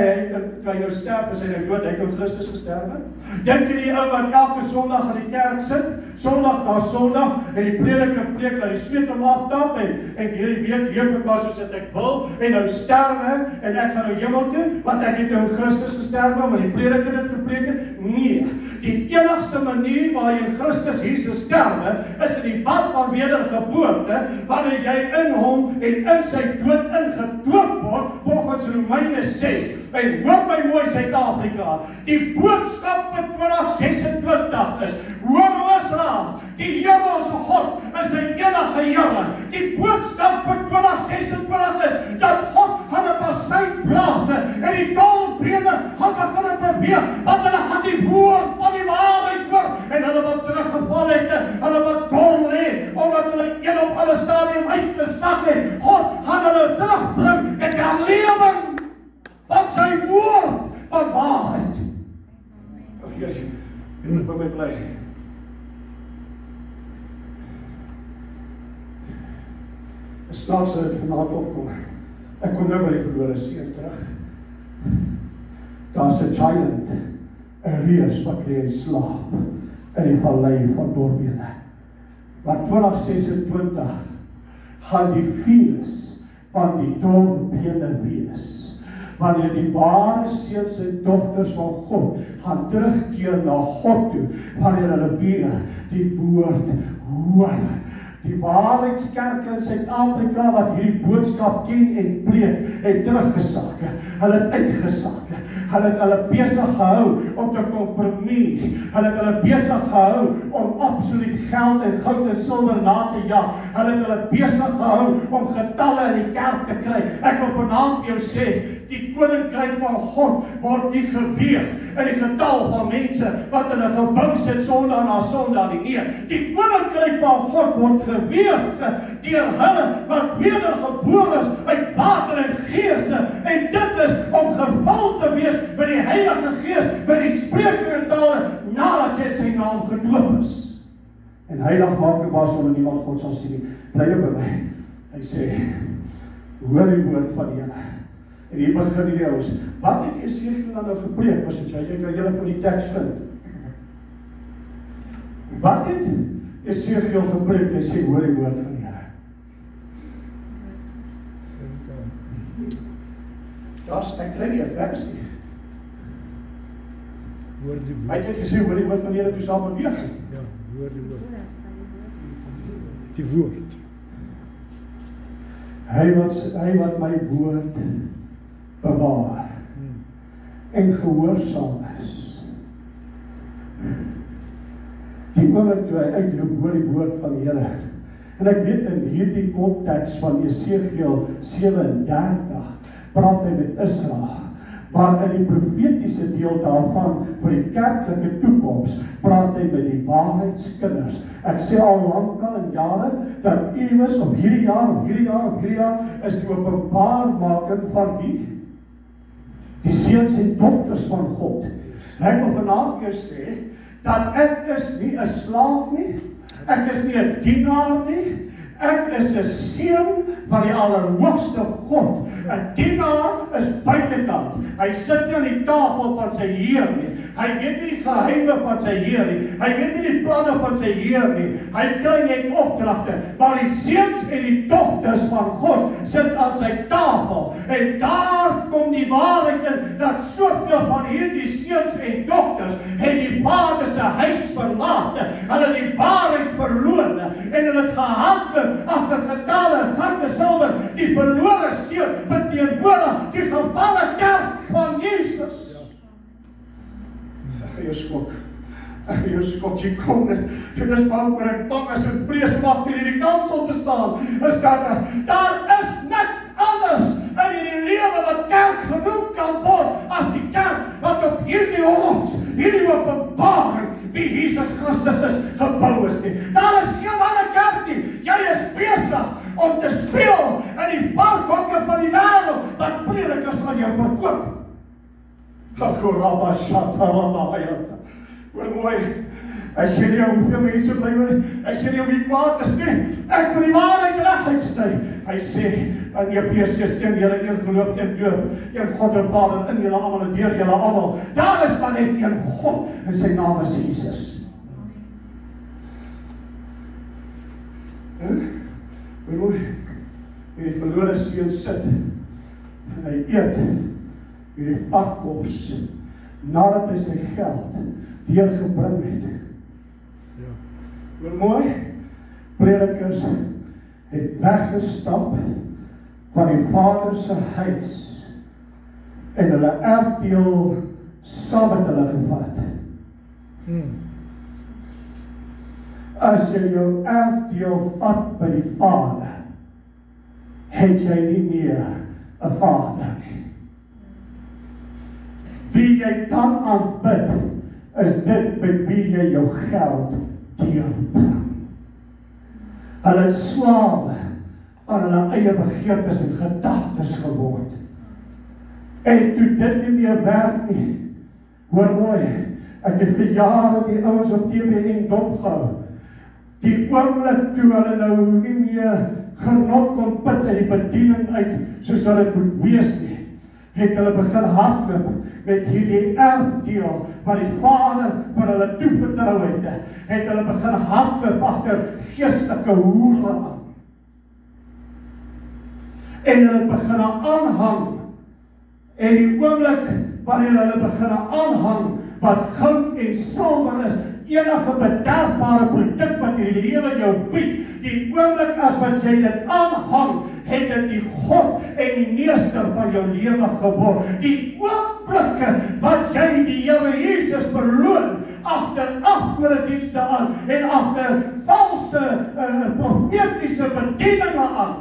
toe hy nou sterf, is hy nou dood, hy het in Christus gesterwe? Dink jy die ou wat elke Sondag in die kerk sit, Sondag na Sondag, en die prediker preek, dat die sweet om aftap, en hierdie week leef ek maar soos ek wil, en nou sterwe, en ek gaan nou hemel toe, want ek het nou in Christus gesterwe, maar die prediker dit gepreek het? Nee, die enigste manier waar jy in Christus Jesus sterwe, is in die bad van wedergeboorte, wanneer jy in hom en in sy dood ingedoop word, volgens Romeine 6, en hoor my mooi Suid-Afrika, die boodskap vir 2026 is, hoor Israel, die hemelse God is 'n enige Here. Die boodskap vir 2026 is, dat God gaan op sy plase, en die tolbrede gaan begin beweeg, want hulle gaan die woord van die waarheid hoor, en hulle wat teruggeval het, hulle wat dol lê, omdat hulle een op alle stadium uitgesak het, God gaan hulle terugbring in herlewing, want sy woord van waarheid. Ag jy moet by my bly. Snaaks het vanaand opkom. Ek kom nou by die verlore seun terug. Daar's 'n giant, 'n reus wat lê en slaap in die vallei van doorbene. Maar 2026 gaan die virus van die doorbene wees. Wanneer die ware seuns en dogters van God gaan terugkeer na God toe, wanneer hulle weer die woord hoor. Die waarheidskerke in Suid-Afrika wat hierdie boodskap ken en preek, het teruggesak. Hulle het uitgesak. Hulle het hulle besig gehou om te kompromie. Hulle het hulle besig gehou om absoluut geld en goud en silwer na te jag. Hulle het hulle besig gehou om getalle in die kerk te kry. Ek wil vanaand jou sê, die koninkryk van God word nie geweeg in die getal van mense wat in 'n gebou sit Sondag na Sondag nie. Nee, die koninkryk van God word geweeg deur hulle wat wedergebore is uit water en gees, en dit is om gevul te wees met die Heilige Gees, met die spreking in tale nadat jy in sy naam gedoop is. En heiligmaking was onder niemand God sal sien nie. Bly by my. Hy sê, hoor die woord van die Here. En hier begin die ouens. Wat het Esegiel nou gepreek? Was dit jy kan julle van die teks vind. Wat het Esegiel gepreek? Hy sê hoor die woord van die Here. Daar's ek kry nie 'n versie. Hoor die woord. Hy het gesê hoor die woord van die Here toe saam beweeg. Ja, hoor die woord. Die woord. Hy wat my woord bewaar en gehoorsaam is. Die oomblik toe hy uitroep hoor die woord van die Here. En ek weet in hierdie konteks van Esegiel 37 praat hy met Israel. Maar in die profetiese deel daarvan vir die kerklike toekoms praat hy met die waarheidskinders. Ek sê al lankal in jare dat iewers op hierdie jaar is die openbaarmaking van wie? Die seuns en dogters van God. Ek wil vanaand jou sê dat ek is nie 'n slaaf nie. Ek is nie 'n dienaar nie. Ek is 'n seun van die Allerhoogste God. 'n Dienaar is buitekant. Hy sit nie aan die tafel van sy Heer nie. Hy weet nie die geheime van sy Heer nie. Hy weet nie die planne van sy Heer nie. Hy kry net opdragte. Maar die seuns en die dogters van God sit aan sy tafel. En daar kom die waarheid in dat soveel van hierdie seuns en dogters het die Vader se huis verlaat. Hulle het die waarheid verloor en hulle het gehardloop agter getale, goud en silwer. Die verlore seun beteenwoordig die gevalle kerk van Jesus. Ek gaan jou skok. Ek gaan jou skok. Jy kom net. Dit is bang en bang as en vrees mag in die kansel te staan. Daar is niks anders in die lewe wat kerk genoem kan word as die kerk wat op hierdie rots, hierdie openbaring wie Jesus Christus is, gebou is nie. Daar is geen ander kerk nie. Jy is besig om te speel in die parkhokke van die wêreld wat predikers van jou verkoop. Akoraba shataraba hayata. Hoor mooi, ek gee nie hoeveel mense bly my, ek gee nie om die kwaad is nie, ek moet die waarheid reguit sny. Hy sê, in Efesiërs 1, julle een geloof, een doop, een God en Vader in julle almal en deur julle almal. Daar is maar net een God en sy naam is Jesus. Hoor mooi, die verlore seun sit en hy eet hierdie pakkos nadat hy sy geld deurgebring het. Ja. Hoor mooi, predikers het weggestap van die Vader se huis en hulle erfdeel saam met hulle gevat. As jy jou erfdeel vat by die Vader, het jy nie meer 'n Vader nie. Wie jy dan aanbid, is dit met wie jy jou geld deurbring. Hulle het slawe van hulle eie begeertes en gedagtes geword. En toe dit nie meer werk nie, hoor mooi, ek het vir jare die ouens op TBN dopgehou. Die oomblik toe hulle nou nie meer genot kon put uit die bediening uit, soos wat dit moet wees nie, het hulle begin hardloop met hierdie erfdeel wat die Vader vir hulle toevertrou het hulle begin hardloop agter geestelike hoere aan. En hulle begin aanhang, en die oomblik wanneer hulle begin aanhang, wat goud en silwer is, enige bederfbare produk wat die lewe jou bied, die oomblik as wat jy dit aanhang, het dit die God en die meester van jou lewe geword. Die oomblikke wat jy die Here Jesus verloon, agter afgodedienste aan, en agter valse profetiese bedieninge aan,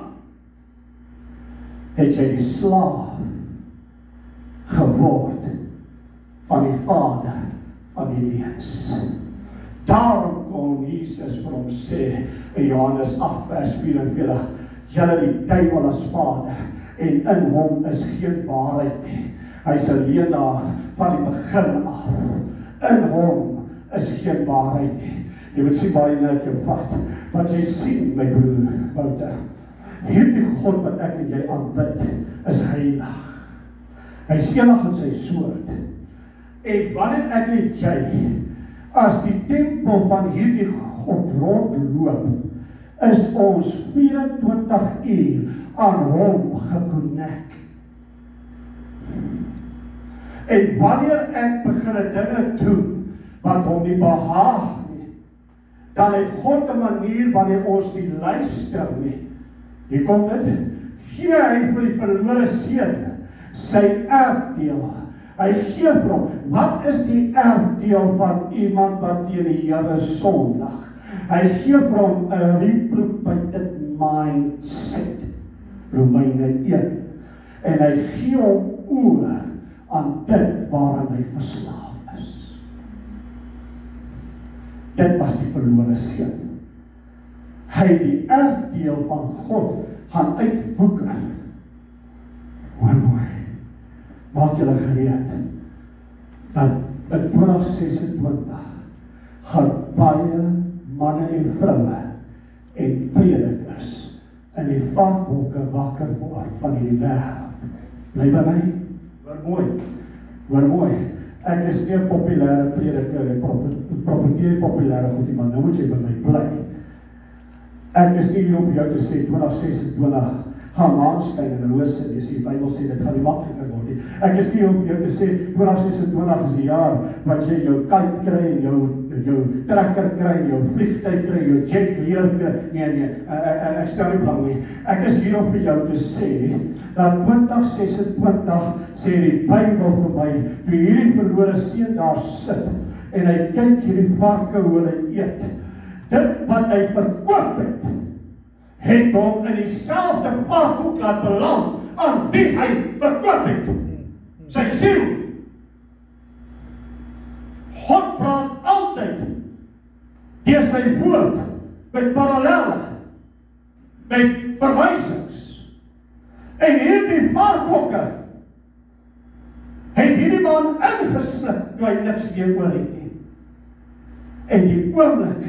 het jy die slaaf geword van die Vader van die leuns. Daarom kon Jesus vir hom sê in Johannes 8 vers 44, julle die duiwel as vader, en in hom is geen waarheid nie. Hy is 'n leenaar van die begin af. In hom is geen waarheid nie. Jy moet sien baie net jou vat. Wat jy sien, my broer Wouter, hierdie God wat ek en jy aanbid, is heilig. Hy is enig in sy soort. En wanneer ek en jy as die tempel van hierdie God rondloop, is ons 24 uur aan hom gekonnek. En wanneer ek begin dinge doen wat hom nie behaag nie, dan het God 'n manier wanneer ons nie luister nie. Hier kom dit. Gee hy vir die verlore seun sy erfdeel. Hy gee vir hom. Wat is die erfdeel van iemand wat teen die Here sondig? Hy gee vir hom 'n reprobated mindset. Romeine 1. En hy gee hom oor aan dit waaraan hy verslaaf is. Dit was die verlore seun. Hy die erfdeel van God gaan uitwoeker. Hoor mooi. Maak julle gereed dat in 2026 gaan baie manne en vroue en predikers in die vakhoeke wakker word van hierdie wêreld. Bly by my. Hoor mooi. Ek is nie 'n populêre prediker en profeteer populêre goed, maar nou moet jy by my bly. Ek is nie hier om vir jou te sê 2026 gaan maan skyn en rose wees. Die Bybel sê dit gaan nie makliker word nie. Ek is nie om vir jou te sê 2026 is die jaar wat jy jou kite kry en jou trekker kry, jou vliegtuig kry, jou jet leer kry. Nee, ek stel nie belang nie. Ek is hier om vir jou te sê dat 2026 sê die Bybel vir my, toe hierdie verlore seun daar sit en hy kyk hierdie varke hoe hulle eet, dit wat hy verkoop het hom in dieselfde varkhoek laat beland aan wie hy verkoop het. Sy siel. God praat altyd deur sy woord met parallelle, met verwysings. En hierdie varkhoeke het hierdie man ingeslip toe hy niks meer oor het nie. En die oomblik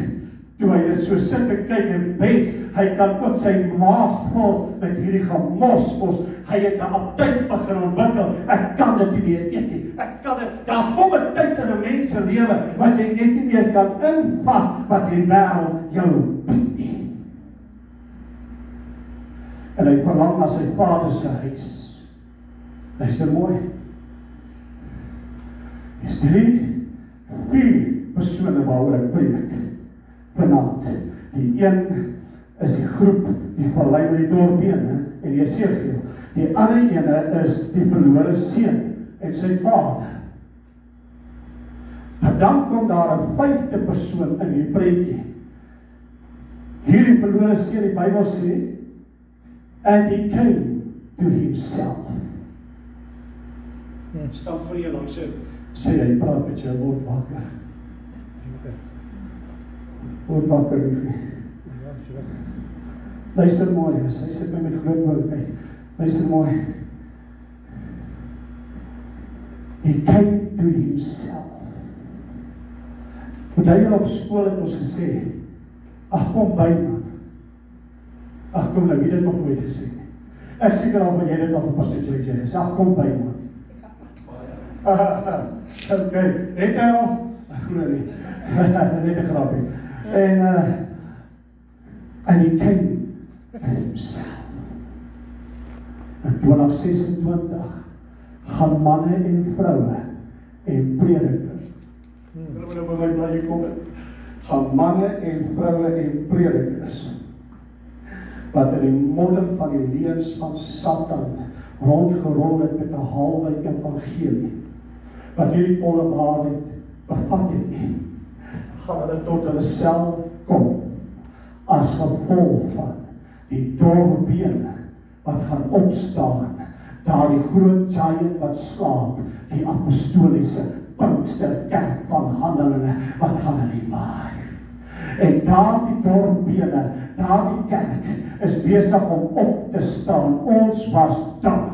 toe hy dit so sit en kyk en wens, hy kan ook sy maag vul met hierdie gemorspos. Hy het 'n aptyt begin ontwikkel. Ek kan dit nie meer eet nie. Ek kan dit. Daar kom 'n tyd in 'n mens se lewe wat jy net nie meer kan invat wat die wêreld jou bied nie. En hy verlang na sy Vader se huis. Luister mooi. Is 4 persone waaroor ek preek vanaand. Die een is die groep, die vallei met die dorbene en die Esegiel. Die ander ene is die verlore seun en sy vader. En dan kom daar 'n 5de persoon in die prentjie. Hierdie verlore seun, die Bybel sê, and he came to himself. Stap voor jou langs sê hy praat met jou, word wakker. Word wakker, liefie. Luister mooi, hy sit my met groot woord. Luister mooi. He came to himself. Wanneer op skool het ons gesê, ag kom by man. Ag kom, nou wie dit nog nooit gesê nie. Ek seker al, jy dit al op Pastor JJ gesê, ag kom by man. Ok, het hy al? Ek glo nie. Net 'n grapie. En he came to himself. In 2026 gaan manne en vroue en predikers. Gaan manne en vroue en predikers wat in die modder van die leuns van Satan rondgerol het met 'n halwe evangelie, wat hierdie volle waarheid bevat het nie, gaan hulle tot hulle self kom as gevolg van die doorbene wat gaan opstaan, daardie groot giant wat slaap, die apostoliese Pinksterkerk van Handelinge wat gaan in die waai. En daardie doorbene, daardie kerk is besig om op te staan. Ons was daar.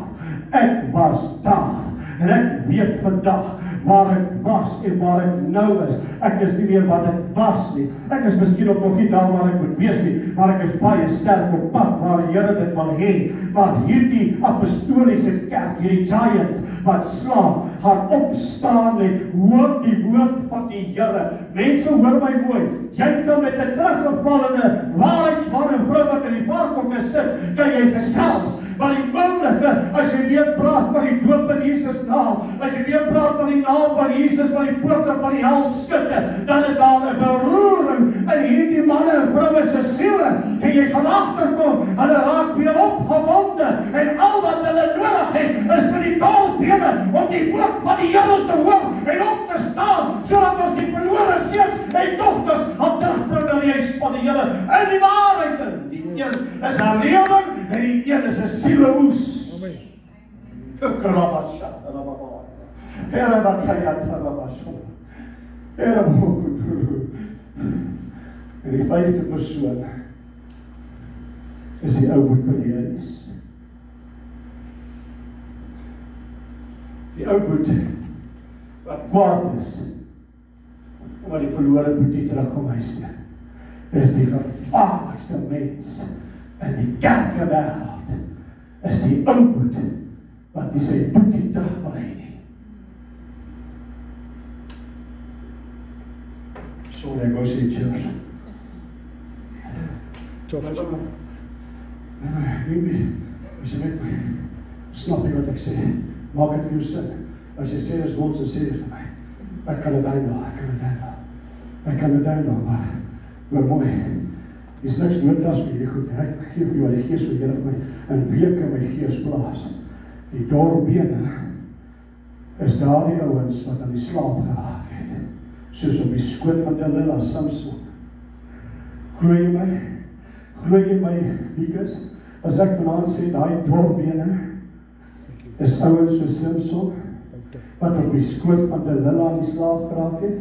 Ek was daar. En ek weet vandag waar ek was en waar ek nou is. Ek is nie meer wat ek was nie. Ek is miskien ook nog nie daar waar ek moet wees nie, maar ek is baie sterk op pad waar die Here dit wil hê. Maar hierdie apostoliese kerk, hierdie giant wat slaap, gaan opstaan en hoor die woord van die Here. Mense, hoor my mooi. Jy kan met 'n teruggevallene waarheidsman en vrou wat in die parkhoeke sit, kan jy gesels. Maar die oomblikke, as jy weer praat van die doop in Jesus naam, as jy weer praat van die naam van Jesus, van die poorte van die hel skutte, dan is daar 'n beroering in hierdie manne en vroue se siele, en jy gaan agterkom, hulle raak weer opgewonde, en al wat hulle nodig het, is vir die taalbene, om die woord van die Here te hoor, en op te staan, sodat ons die verlore seuns en dogters gaan terugbring na die huis van die Here, in die waarheid in. Die een is 'n lewing, en die een is 'n sieleoes. Amen. Here wat hy het en die vyfde persoon is die ou wat belees. Die ou wat kwaad is omdat die verlore boetie terugkom huis toe, is die gevaarlikste mens in die kerkewêreld, is die ou wat die sy boetie terugbrei nie. Sorry, ek wou sê church. As jy met my, snap jy wat ek sê, maak het vir jou sin. As jy sê, is ons, so sê jy vir my. Ek kan het eindel, maar mooi, die is niks noodlas vir die goed, ek geef jou die gees van Here vir my, en week in my gees plaas. Die doorbene is daar die ouens wat aan die slaap geraak het, soos op die skoot van Delilah Samson. Glo jy my, Wiekes, as ek vanaand sê, daai doorbene is ouens soos Samson, wat op die skoot van Delilah aan die slaap geraak het,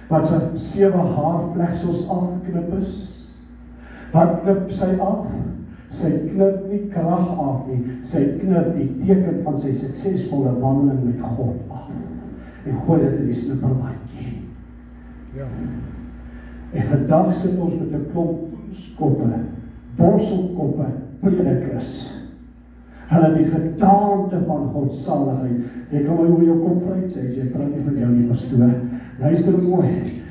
wat sy 7 haarvlegsels afgeknip is. Wat knip sy af? Sy knip nie krag af nie, sy knip die teken van sy suksesvolle wandeling met God af. En gooi dit in die snippermandjie. Ja. En vandag sit ons met 'n klomp skoppe, borselkoppe, predikers. Hulle die gedaante van Godsaligheid. Jy kan my oor jou kop vry sê, jy praat nie van jou nie, pastoor. Luister mooi.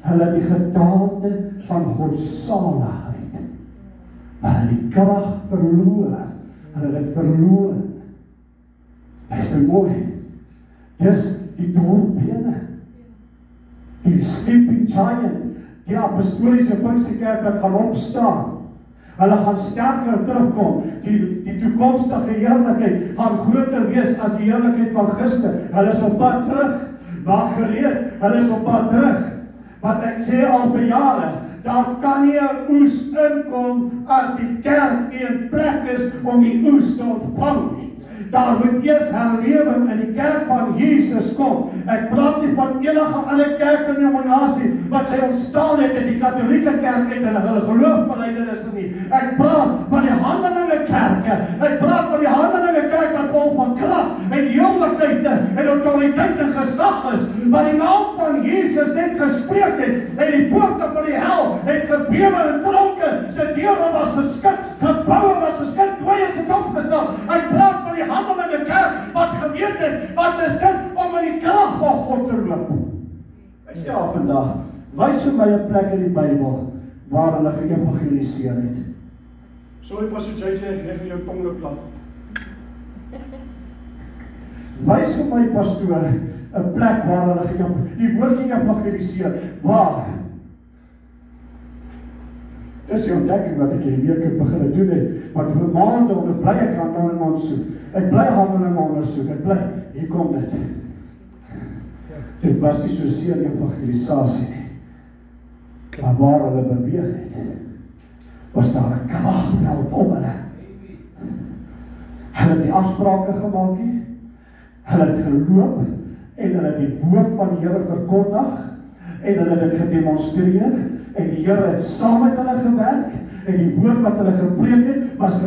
Hulle die gedaante van Godsaligheid. Maar die krag verloor. Hulle het verloor. Luister mooi. Dis die doorbene. Die sleeping giant. Die apostoliese Pinksterkerk wat gaan opstaan. Hulle gaan sterker terugkom. Die toekomstige heerlikheid gaan groter wees as die heerlikheid van gister. Hulle is op pad terug. Maak gereed, hulle is op pad terug. Want ek sê al vir jare, daar kan nie 'n oes inkom as die kerk nie 'n plek is om die oes te ontvang nie. Daar moet eers herlewing in die kerk van Jesus kom. Ek praat nie van enige ander kerkdenominasie wat sy ontstaan het in die katholieke kerk en hulle geloofbelijdenis nie. Ek praat van die Handelinge kerke. Ek praat van die Handelinge kerk wat vol van krag en heerlikheid en autoriteit autoriteit en gesag is, wat die naam van Jesus net gespreek het, en die poorte van die hel het gebewe en tronke, sy deure was geskit, geboue was geskit, dooies het opgestaan. Hy praat van die handelende kerk, wat geweet het, wat is dit om in die krag van God te loop. Ek stel vandag, wys vir my 'n plek in die Bybel, waar hulle geëvangeliseer het. Sorry, Pastor JJ, ek gee jou tong nou klap. Wys vir my, pastoor, 'n plek waar hulle die woord geëvangeliseer. Waar? Dis die ontdekking wat ek hierdie week begin doen het. Maar vir maande bly ek aan ondersoek. Ek bly aan ondersoek. Ek bly, hier kom dit. Dit was nie so seer evangelisasie nie. Maar waar hulle beweeg het, was daar 'n kragveld om hulle. Hulle het die afsprake gemaak nie. Hulle het geloop en hulle het die woord van die Here verkondig en hulle het dit gedemonstreer en die Here het saam met hulle gewerk en die woord wat hulle gepreek het was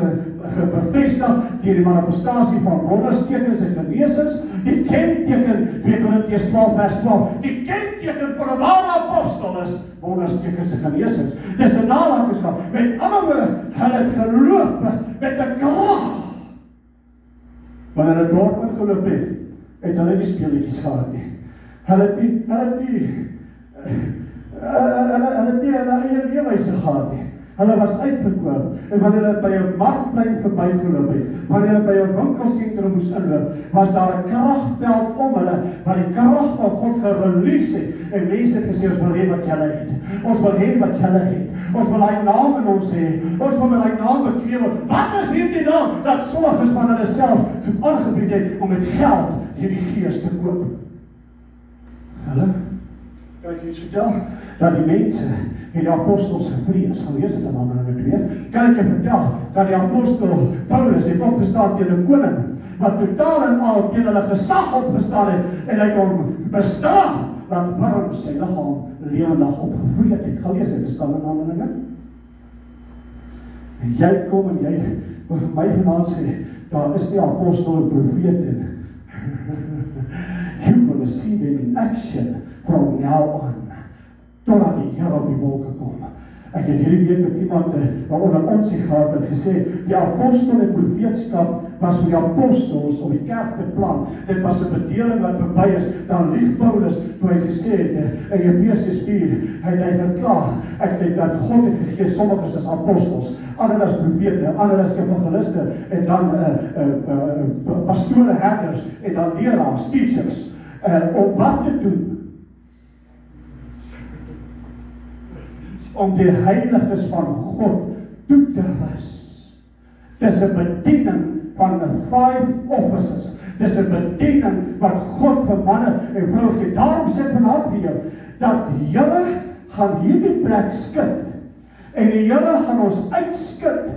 bevestig deur die manifestasie van wondertekens en genesings. Die kenteken, 2 Korintiërs 12 vers 12, die kenteken van 'n ware apostel is wondertekens en genesings. Dis 'n nalatenskap. Met ander woorde, hulle het geloop met 'n krag. Wanneer hulle dorp geloop het hulle nie speletjies gehad nie. Hulle het nie hulle eie leefwyse gehad nie. Hulle was uitgekoop. En wanneer hulle by 'n markplein verbygeloop het, wanneer hulle by 'n winkelsentrum moes inloop, was daar 'n kragveld om hulle, wat die krag van God gerelease het. En mense het gesê, ons wil hê wat julle het. Ons wil hê wat julle het. Ons wil daai naam in ons hê. Ons wil met daai naam bekleed word. Wat is hierdie naam? Dat sommiges van hulle self aangebied het om met geld hierdie gees te koop. Hulle? Kan ek iets vertel? Dat die mense het die apostels gevrees. Gaan lees dit in Handelinge 2. Kan ek jou vertel dat die apostel Paulus het opgestaan teen 'n koning wat totaal en al teen hulle gesag opgestaan het en hy kon bestraf dat warm sy liggaam lewendig opgevreet het. Gaan lees dit staan in Handelinge. En jy kom en jy wil vir my vanaand sê, daar is die apostel en profeet in. You're going to see them in action from now on. Totdat die Here op die wolke kom. Ek het hierdie week met iemand waaronder ons gehad het gesê, die apostel en profeetskap was vir die apostels om die kerk te plan. Dit was 'n bedeling wat verby is. Dan lieg Paulus toe hy gesê het in Efesiërs 4, hy verklaar, ek het dat God het gegee sommiges as apostels, ander as profete, ander as evangeliste en dan pastore, herders en dan leraars, teachers, om wat te doen? Om die heiliges van God toe te rus. Dis 'n bediening van the 5 offices. Dis 'n bediening wat God vir manne en vroue gee. Daarom sê vanaf hier dat die Here gaan hierdie plek skud en die Here gaan ons uitskud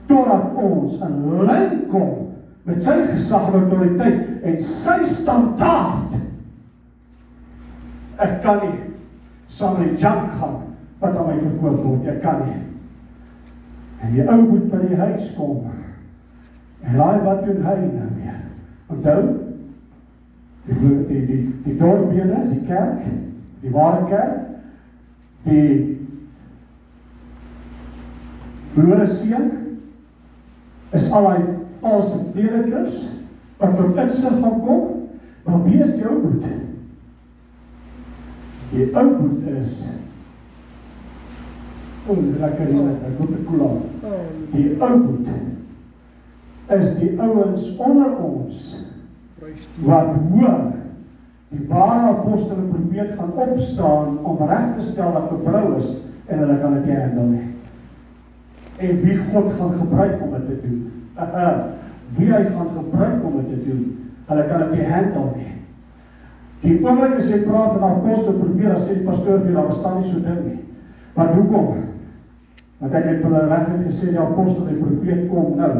totdat ons in lyn kom met sy gesag en autoriteit en sy standaard. Ek kan nie saam met die junk gaan wat aan my verkoop word, ek kan nie. En die ou moet by die huis kom. En raai wat doen hy nou weer? Onthou, die doorbene is die kerk, die ware kerk, die verlore seun is al die valse predikers wat tot insig gaan kom, maar wie is die ou moet? Die oudboed is lekker hier, ek moet het koel aan. Die oudboed is die ouens onder ons wat hoor die ware apostel en profeet gaan opstaan om reg te stel wat gebrou is en hulle kan dit nie handle nie. En wie God gaan gebruik om dit te doen. Wie hy gaan gebruik om dit te doen, hulle kan dit nie handle nie. Die oomblik as jy praat van apostel profeet, dan sê die pastoor weer, daar bestaan nie so ding nie. Maar hoekom? Want ek het vir hulle regtig gesê, die apostel en profeet kom nou,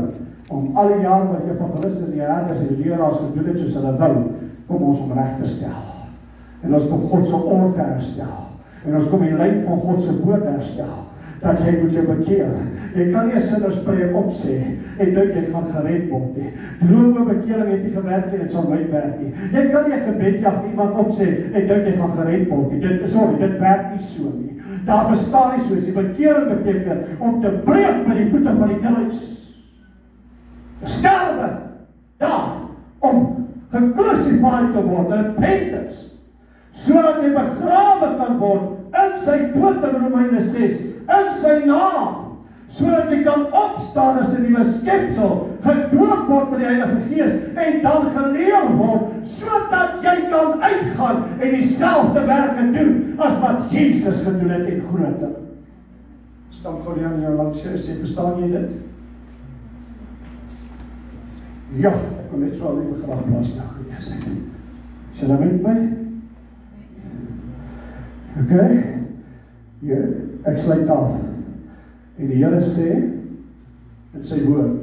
om al die jare wat die evangeliste en die herders en die leraars gedoen het soos hulle wou, kom ons om reg te stel. En ons kom God se orde herstel. En ons kom die lyn van God se woord herstel. dat jy moet jou bekeer. Jy kan nie 'n sinnerspreek opsê en dink jy gaan gered word nie. Droom oor bekering het nie gewerk nie, dit sal nooit werk nie. Jy kan nie 'n gebedjag iemand opsê en dink jy gaan gered word nie. Dit werk nie so nie. Daar bestaan nie soos die bekering beteken om te breek by die voete van die kruis. Sterwe daar om gecrucified te word, repentance, sodat jy begrawe kan word in sy dood in Romeine 6, in sy naam, sodat jy kan opstaan as 'n nuwe skepsel, gedoop word met die Heilige Gees en dan geleer word, sodat jy kan uitgaan en dieselfde werke doen as wat Jesus gedoen het en groter. Staan voor jou in jou langs sê, verstaan jy dit? Ja, ek kon net so al die graag plaas nou gewees het. Sal jy met my? Okay? Ja, ek sluit af. En die Here sê in sy woord,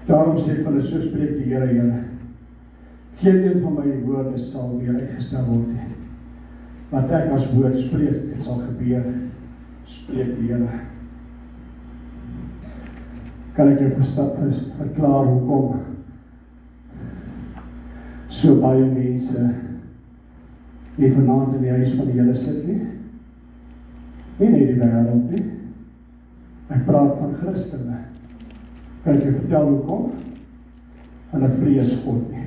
daarom sê ek hulle, so spreek die Here, Here, geen een van my woorde sal weer uitgestel word nie. Wat ek as woord spreek, dit sal gebeur, spreek die Here. Kan ek jou verklaar hoekom so baie mense nie vanaand in die huis van die Here sit nie? Nie net die wêreld nie. Ek praat van Christene. Kan ek jou vertel hoekom? Hulle vrees God nie.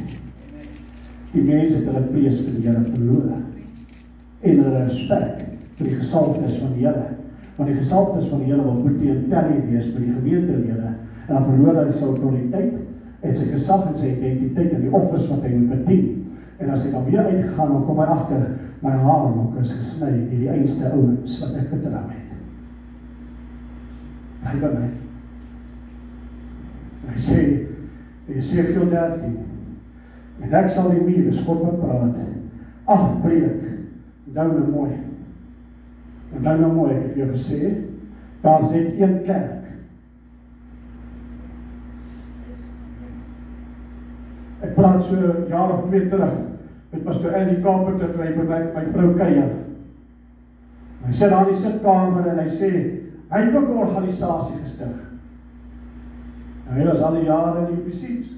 Die mense het hulle vrees vir die Here verloor. En hulle respek vir die gesalfdes van die Here. Want die gesalfdes van die Here wil moet teen Perry wees by die gemeentelede. En dan verloor hy sy autoriteit en sy gesag en sy identiteit en die offers wat hy moet bedien. En as hy dan weer uitgegaan, dan kom hy agter, my haarlok is gesny deur die einste ouens wat ek getrou het. Hy by my. Hy sê, Jesegiel 13, en ek sal die muur, dis God wat praat, afbreek. Nou mooi. En nou mooi, ek het jou gesê, daar is net een kerk. Ek praat so 'n jaar of 2 terug met Pastor Andy Carpenter, toe hy by my vrou kuier. Hy sit daar in die sitkamer en hy sê, hy het ook 'n organisasie gestig. Hy was al die jare in die UPC's.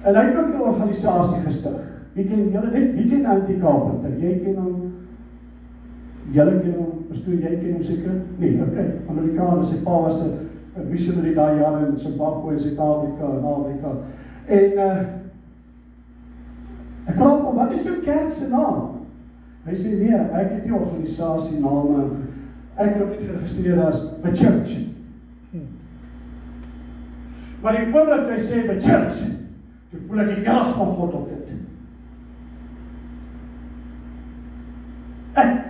En hy het ook 'n organisasie gestig. Wie ken julle net? Wie ken Andy Carpenter? Jy ken hom. Julle ken hom. Pastoor, jy ken hom seker? Nee, okay. Amerikaner, sy pa was 'n missionary daai jare in Zimbabwe en Suid-Afrika en Afrika. En ek vra hom, wat is jou kerk se naam? Hy sê, nee, ek het nie organisasie name. Ek het nie geregistreer as the church. Maar die oomblik hy sê the church, toe voel ek die krag van God op dit.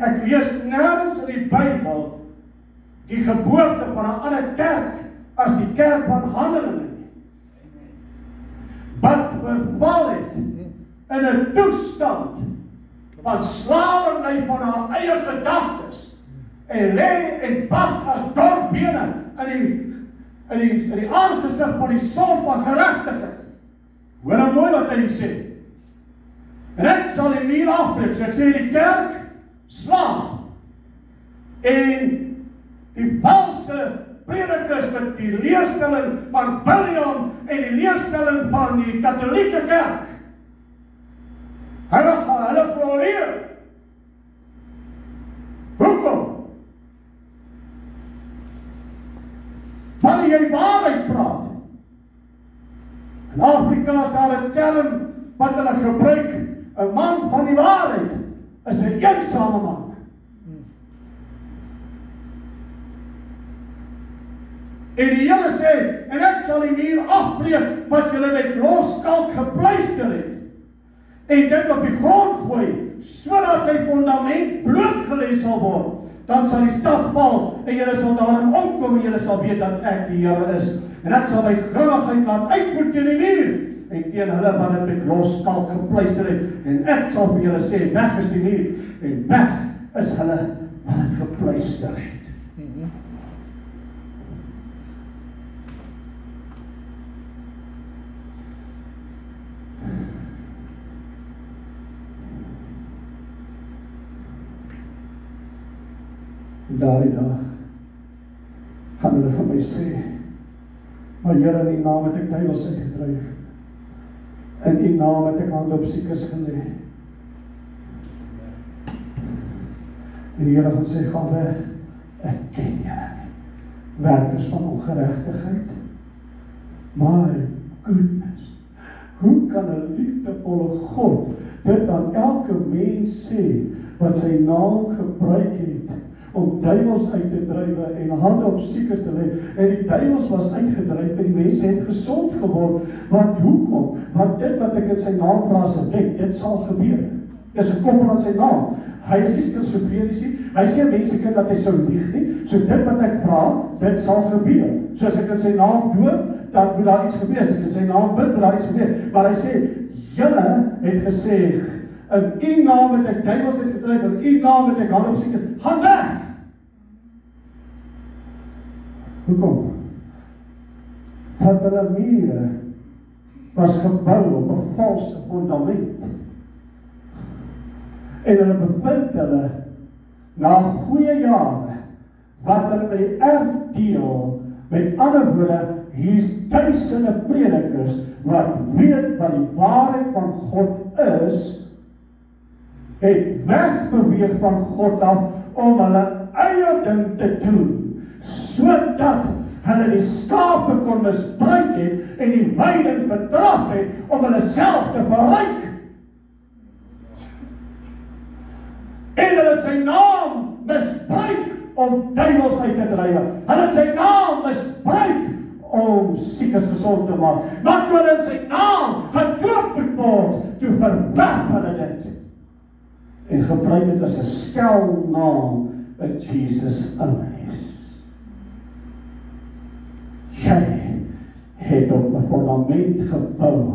Ek lees nergens in die Bybel die geboorte van 'n ander kerk as die kerk van Handelinge. Wat verval het in 'n toestand van slawerny van haar eie gedagtes en lê en bak as dorpbene in die aangesig van die son van geregtigheid. Hoor nou mooi wat hy sê. En ek sal die muur afbreek. So ek sê die kerk slaap. En die valse predikers met die leerstelling van William en die leerstelling van die katholieke kerk. Hulle floreer. Hoekom? Wanneer jy waarheid praat. In Afrika is daar 'n term wat hulle gebruik, 'n man van die waarheid is 'n eensame man. En die Here sê, en ek sal die muur afbreek wat julle met loskalk gepleister het. En dit op die grond gooi, sodat sy fondament blootgelê sal word. Dan sal die stad val, en julle sal daarin omkom, en julle sal weet dat ek die Here is. En ek sal my grilligheid laat uitmoed teen die muur, en teen hulle wat dit met loskalk gepleister het. En ek sal vir julle sê, weg is die muur, en weg is hulle wat dit gepleister het. daardie dag gaan hulle vir my sê, maar Here, in U naam het ek duiwels uitgedryf. In U naam het ek hande op siekes gelê. En die Here gaan sê, gaan weg, ek ken julle nie. Werkers van ongeregtigheid. My goodness, hoe kan 'n liefdevolle God dit aan elke mens sê wat sy naam gebruik het om duiwels uit te drywe en hande op siekes te lê, en die duiwels was uitgedryf en die mense het gesond geword, want hoekom? Want dit wat ek in sy naam plaas, dit sal gebeur. Dis 'n koppel aan sy naam. Hy is nie skizofrenies nie, hy sê mense kind dat hy sou lieg nie, so dit wat ek vra, dit sal gebeur. So as ek in sy naam doop, dan moet daar iets gebeur, as ek in sy naam bid, moet daar iets gebeur, maar hy sê, julle het gesê, in U naam het ek duiwels uitgedryf, in U naam het ek hande op siekes, gaan weg! Hoekom? Want hulle mure was gebou op 'n valse fundament. En hulle bevind hulle na goeie jare wat hulle by die erfdeel, met ander woorde, hier's duisende predikers wat weet wat die waarheid van God is, het wegbeweeg van God af om hulle eie ding te doen, sodat hulle die skape kon misbruik het en die weiding betrap het om hulle self te verryk. En hulle het sy naam misbruik om duiwels uit te drywe. Hulle het sy naam misbruik om siekes gesond te maak. Maar toe hulle in sy naam gedoop moet word, toe verwerp hulle dit. En gebruik dit as 'n skelnaam in Jesus ouens. Jy het op 'n fundament gebou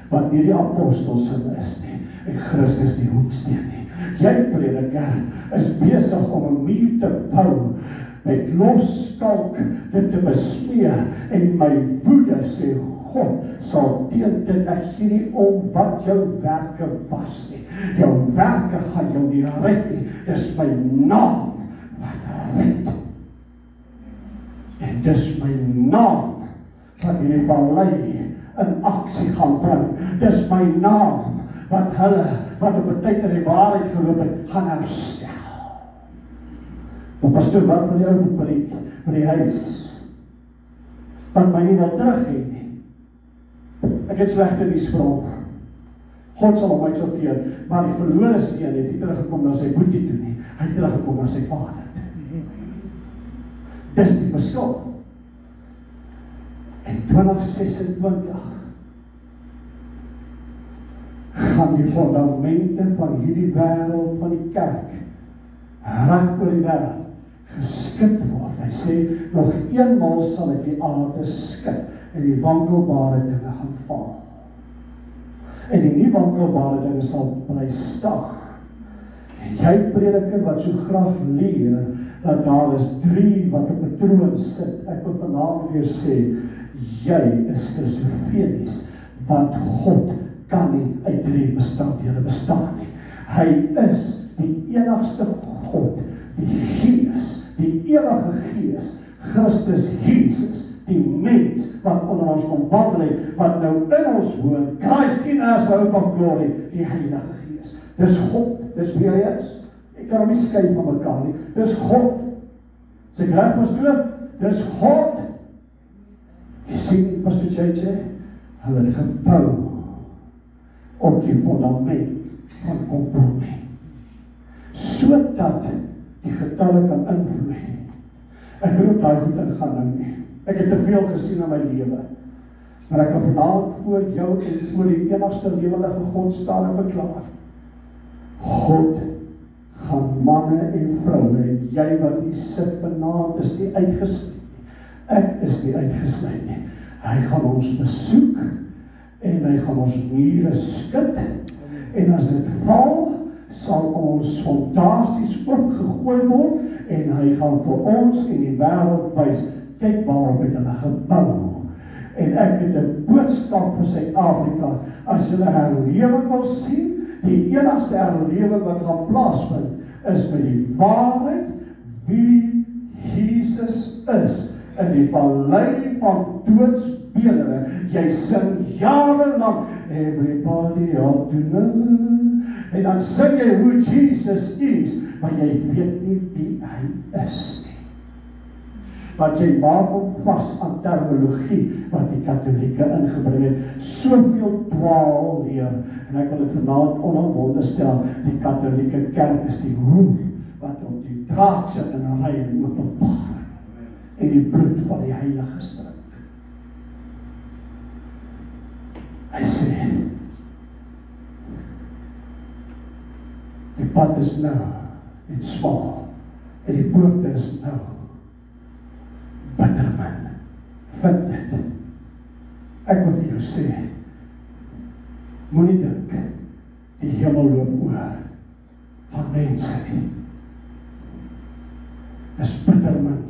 wat nie die apostels is nie, en Christus die hoeksteen nie. Jy prediker is besig om 'n muur te bou met loskalk dit te besmeer, en my woede sê God sal teen dit, ek gee nie om wat jou werke was nie. Jou werke gaan jou nie red nie. Dis my naam wat red. En dis my naam wat hierdie vallei in aksie gaan bring. Dis my naam wat hulle, wat op 'n tyd in die waarheid geloop het, gaan herstel. Maar pastoor, wat van die ou preek van die huis? Wat my nie wil terug hê nie. Ek het slegte nuus vir hom. God sal hom uitsorteer, maar die verlore seun het nie teruggekom na sy boetie toe nie. Hy het teruggekom na sy vader toe. Dis die verskil. In 2026 gaan die fundamente van hierdie wêreld, van die kerk, reg oor die wêreld geskit word. Hy sê, nog eenmaal sal ek die aarde skit en die wankelbare dinge gaan val. En die nie wankelbare dinge sal bly staan. En jy prediker wat so graag leer, dat daar is 3 wat op 'n troon sit. Ek wil vanaand weer sê, jy is skizofrenies, want God kan nie uit 3 bestanddele bestaan nie. Hy is die enigste God, die Gees, die ewige Gees, Christus Jesus, die mens wat onder ons kom wandel het, wat nou in ons woon, Christ in us, hope of glory, die Heilige Gees. Dis God, dis wie hy is. Ek kan hom nie skei van mekaar nie. Dis God. Sy reg, pastoor, dis God. Jy sien, pastoor Tjie, hulle het gebou op die fundament van kompromie, sodat die getalle kan invloei. Ek wil op daai goed ingaan nou nie. Ek het te veel gesien in my lewe, maar ek kan vanavond voor jou en voor die enigste lewendige God staan en verklaar, God gaan manne en vroue, en jy wat hier sit vanavond is nie uitgesluit nie. Ek is nie uitgesluit nie. Hy gaan ons besoek, en hy gaan ons mure skud, en as dit val, sal ons fondasies opgegooi word, en hy gaan vir ons en die wêreld wys, kyk waarop het hulle gebou. En ek het 'n boodskap vir Suid-Afrika, as julle herlewing wil sien, die enigste herlewing wat gaan plaasvind, is met die waarheid wie Jesus is in die vallei van doodsbedere. Jy sing jarelang, everybody ought to know. En dan sing jy hoe Jesus is, maar jy weet nie wie hy is nie. Want jy maak hom vas aan terminologie wat die katholieke ingebring het. Soveel dwaal leer, en ek wil dit vanaand onomwonde stel, die katholieke kerk is die hoer wat op die draak sit in 'n ry en openbaar en die bloed van die heilige drink. Hy sê, die pad is nou en smal en die poorte is nou. Bitter man, vind dit. Ek wil vir jou sê, moenie dink, die hemel loop oor van mense nie. Dis bitter man.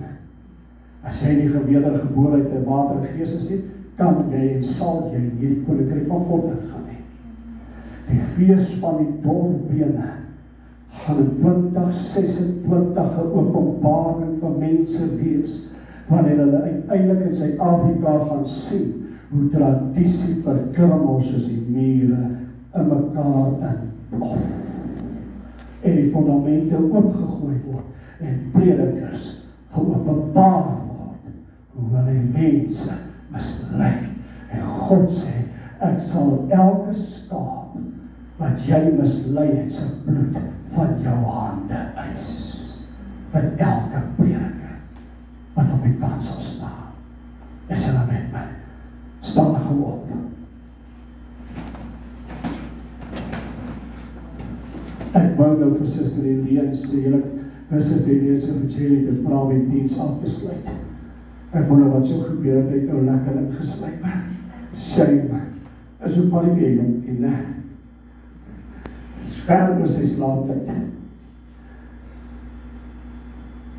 As jy nie wedergebore uit 'n water en gees is nie, kan jy en sal jy nie die koninkryk van God ingaan nie. Die fees van die dorbene gaan in 2026 'n openbaring vir mense wees, wanneer hulle uiteindelik in Suid-Afrika gaan sien hoe tradisie verkrummel soos die mure in mekaar inplof en die fondamente oopgegooi word en predikers geopenbaar word hoe hulle mense mislei. En God sê, ek sal elke skaap wat jy mislei het se bloed van jou hande eis. Vir elke prediker wat op die kant sal staan. Is hulle met my? Staan gou op. Ek wou nou vir Suster Indien sê, Suster Indien sê vir jullie te praat met diens afgesluit. Ek wonder wat so gebeur het, ek nou lekker ingesluit. Shame, is ook maar nie meer jonkie, ne? Scherm is sy slaaptijd.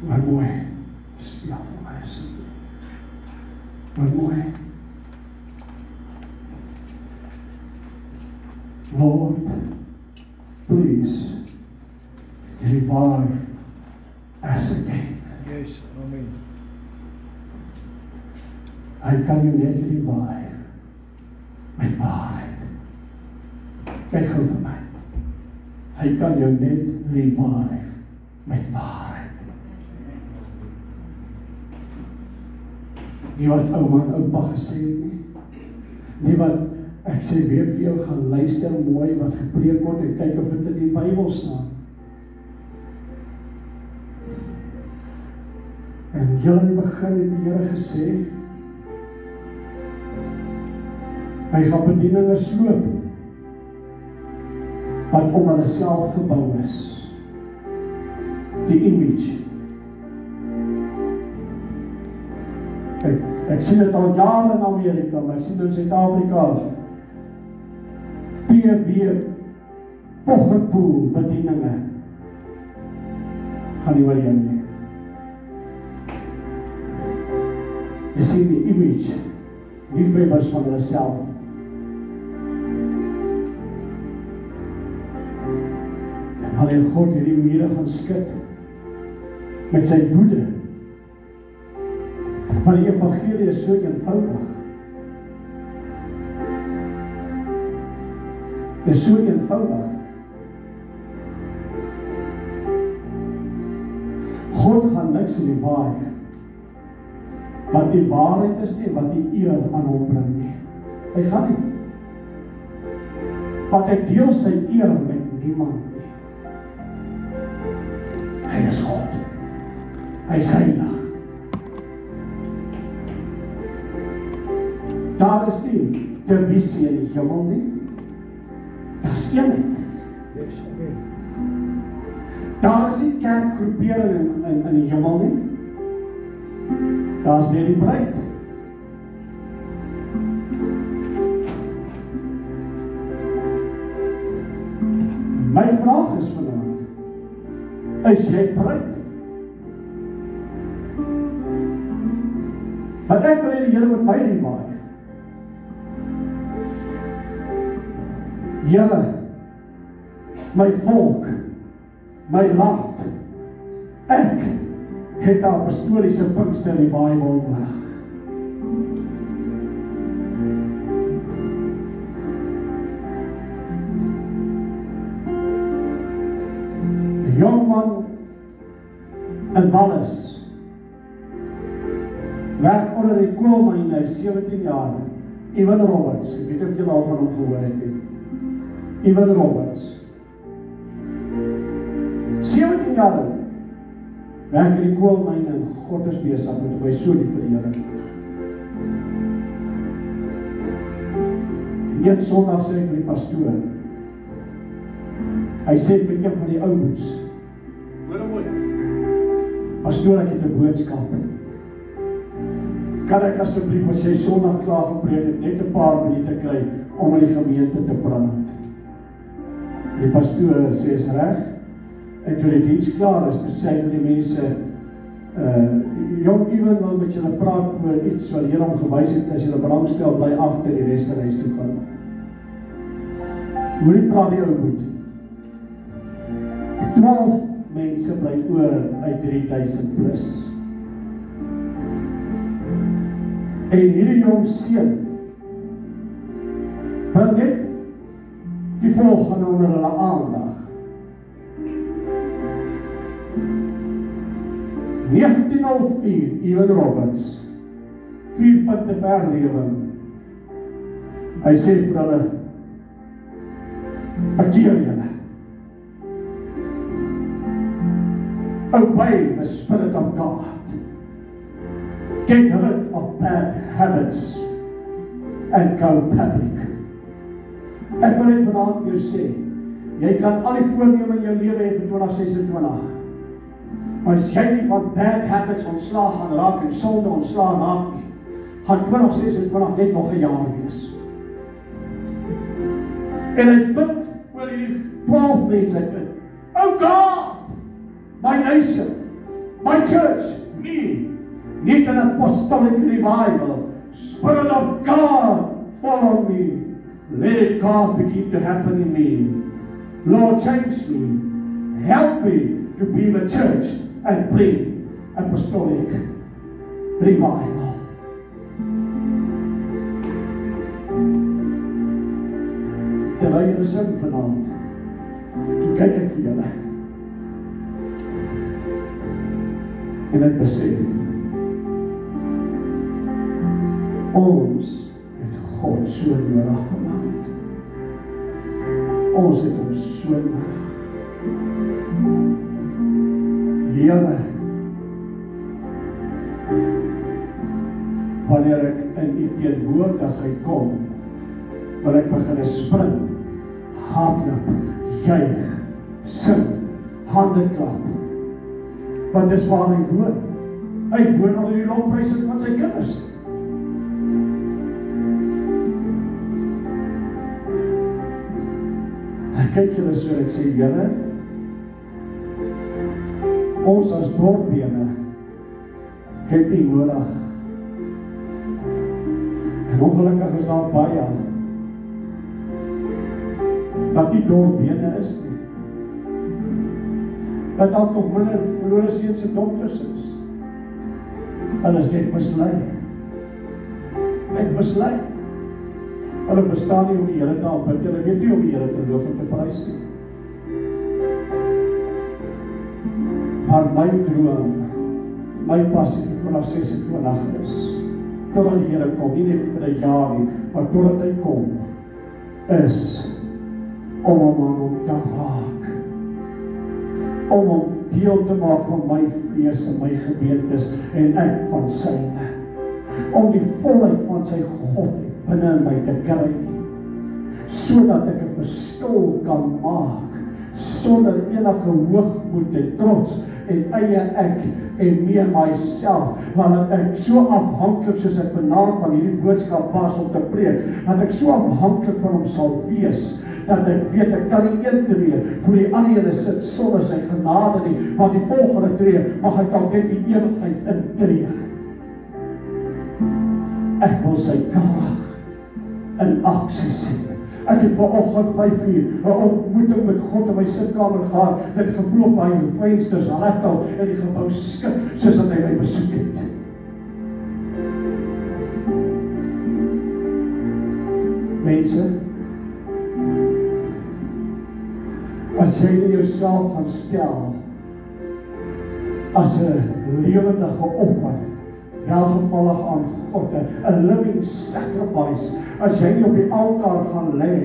Maar mooi, speel vir my is. Maar mooi. Lord, please, revive us again. Yes, amen. Hy kan jou net revive met waarheid. Kyk gou vir my. Hy kan jou net revive met waarheid. Nie wat ouma en oupa gesê het nie. Nie wat ek sê weer vir jou gaan luister mooi wat gepreek word en kyk of dit in die Bybel staan. En heel in die begin het die Here gesê, hy gaan bedieninge sloop, wat om hulle self gebou is. Die image. Ek sien dit al jare in Amerika, maar ek sien in Suid-Afrika, PW, Poggepoel bedieninge, gaan nie oorheen nie. Jy sien die image, liefhebbers van hulle self. En wanneer God hierdie mure gaan skud, met sy woede, maar die evangelie is so eenvoudig. Dit is so eenvoudig. God gaan niks in die waai, wat die waarheid is nie, wat die eer aan hom bring nie. Hy gaan nie. Want hy deel sy eer met niemand nie. Hy is God. Hy is heilig. Daar is nie divisie in die hemel nie. Daar is eenheid. Yes, amen. Daar is nie kerkgroepering in die hemel nie. Daar is net die bruid. My vraag is vanaand, is jy bruid? Want ek wil hê die Here met my revive. Here, my volk, my land, ek het 'n apostoliese Pinkster revival nodig. Die jongman in Wallis werk onder die koolmyn, hy is 17 jaar. Evan Roberts, ek weet of julle al van hom gehoor het nie. Evan Roberts. 17 jaar oud. Werk in die koolmyn en God is besig met my so lief vir die Here. Een Sondag sê ek vir die pastoor. Hy sê vir een van die ou boets. Hoor mooi. Pastoor, ek het 'n boodskap. Kan ek asseblief as jy Sondag klaar gepreek het, net 'n paar minute kry om in die gemeente te praat? Die pastoor sê is reg. En toe die diens klaar is, toe sê hy vir die mense, jong Ewan wil met julle praat oor iets wat die Here hom gewys het, as julle belangstel, bly agter die restaurant toe gaan. Hoe die praat die ou goed? 12 mense bly oor uit 3000 plus. En hierdie jong seun bring net die volgende onder hulle aandag. 1904, Evan Roberts, 4 punte verlewing. Hy sê vir hulle, bekeer julle. Obey the Spirit of God. Get rid of bad habits and go public. Ek wil net vanaand jou sê, jy kan al die voorneme in jou lewe hê vir 2026. Maar as jy nie van bad habits ontslaag gaan raak en sonde ontslaag raak nie, gaan 2026 net nog 'n jaar wees. En hy bid oor die 12 mense uit. Oh God, my nation, my church, me, need an apostolic revival. Spirit of God, follow me. Let God begin to happen in me. Lord, change me. Help me to be the church and bring apostolic revival. Terwyl jy sing vanaand, toe kyk ek vir julle. En ek besef, ons het God so nodig vanaand. Ons het hom so nodig. Here, wanneer ek in u teenwoordigheid kom, wil ek begin spring, hardloop, juig, sing, hande klap. Want dis waar hy woon. Hy woon al in die lofprysing van sy kinders. Ek kyk julle so, ek sê, Here, ons as dorpbene het u nodig. En ongelukkig is daar baie wat die dorpbene is nie. Dat daar nog minder verlore seuns en dogters is. Hulle is net mislei. Net mislei. Hulle verstaan nie hoe die Here te aanbid, hulle weet nie hoe die Here te loof en te prys nie. Maar my droom, my passie vir 2026 is, totdat die Here kom, nie net vir 'n jaar nie, maar totdat hy kom, is om hom aan hom te raak. Om hom deel te maak van my vlees en my gebeentes en ek van syne. Om die volheid van sy God binne in my te kry, sodat ek 'n verskil kan maak, sonder enige hoogmoed en trots en eie ek en meer myself, want ek so afhanklik soos ek vanaand van hierdie boodskap pas om te preek, dat ek so afhanklik van hom sal wees, dat ek weet ek kan nie een tree voor die ander ene sit sonder sy genade nie, want die volgende tree mag hy dalk net die ewigheid intree. Ek wil sy krag in aksie sien. Ek het vanoggend 5:00 'n ontmoeting met God in my sitkamer gehad. Dit gevoel op my vensters rattel en die gebou skud soos dat hy my besoek het. Mense, as jy nie jouself gaan stel as 'n lewendige offer, welgevallig aan God, 'n living sacrifice, as jy nie op die altaar gaan lê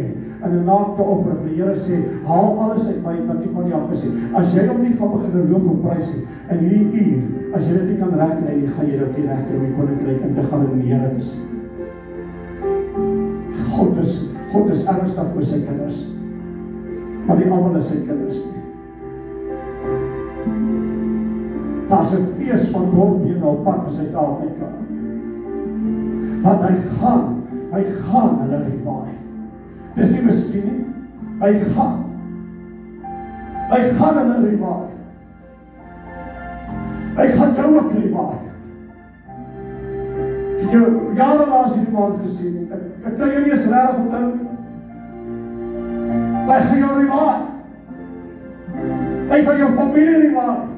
en 'n naakte offer vir die Here sê, haal alles uit my wat nie van die af is nie. As jy hom nie gaan begin loof en prys nie, in hierdie uur, as jy dit nie kan regkry nie, gaan jy dit ook nie regkry om die koninkryk in te gaan in die Here te sien. God is ernstig oor sy kinders, maar nie almal is sy kinders nie. Daar's 'n fees van dorpbene op pad vir Suid-Afrika. Want hy gaan hulle revive. Dis nie miskien nie, hy gaan hulle revive. Hy gaan jou ook revive. Ek jou jare laas hierdie man gesien, ek kan jou nie eens regtig onthou. Hy gaan jou revive. Hy gaan jou familie revive.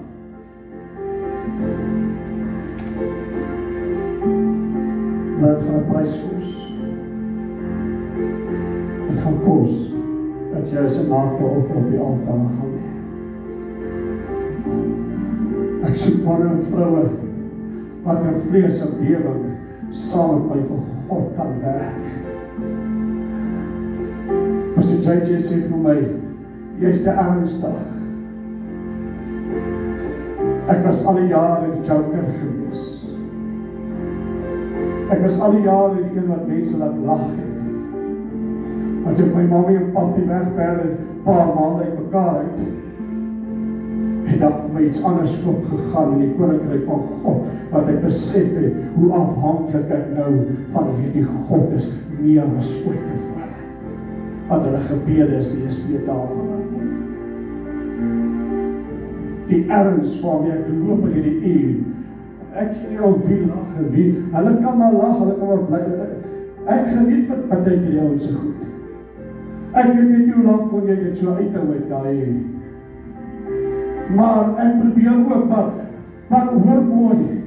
Dit gaan 'n prys kos. Dit gaan kos dat jy as 'n naakte offer op die altaar gaan lê. Ek soek manne en vroue wat in vlees en bewering saam met my vir God kan werk. Pastor JJ sê vir my, jy's te ernstig. Ek was al die jare die joker gewees. Ek was al die jare die een wat mense laat lag het. Want ek my mammy en papi wegberg 'n paar maande uit mekaar uit. En dat my iets anders opgegaan in die koninkryk van God, wat ek besef het, hoe afhanklik ek nou van hierdie God is, meer as ooit tevore. Want hulle gebede is nie eens meer daar van my. Die erns waarmee ek loop in hierdie uur, ek gee nie om wie lag en wie, hulle kan maar lag, hulle kan maar bly, ek geniet vir partykeer die ouens se goed. Ek weet nie hoe lang kon jy dit so uithou met daai, maar ek probeer ook, maar hoor mooi,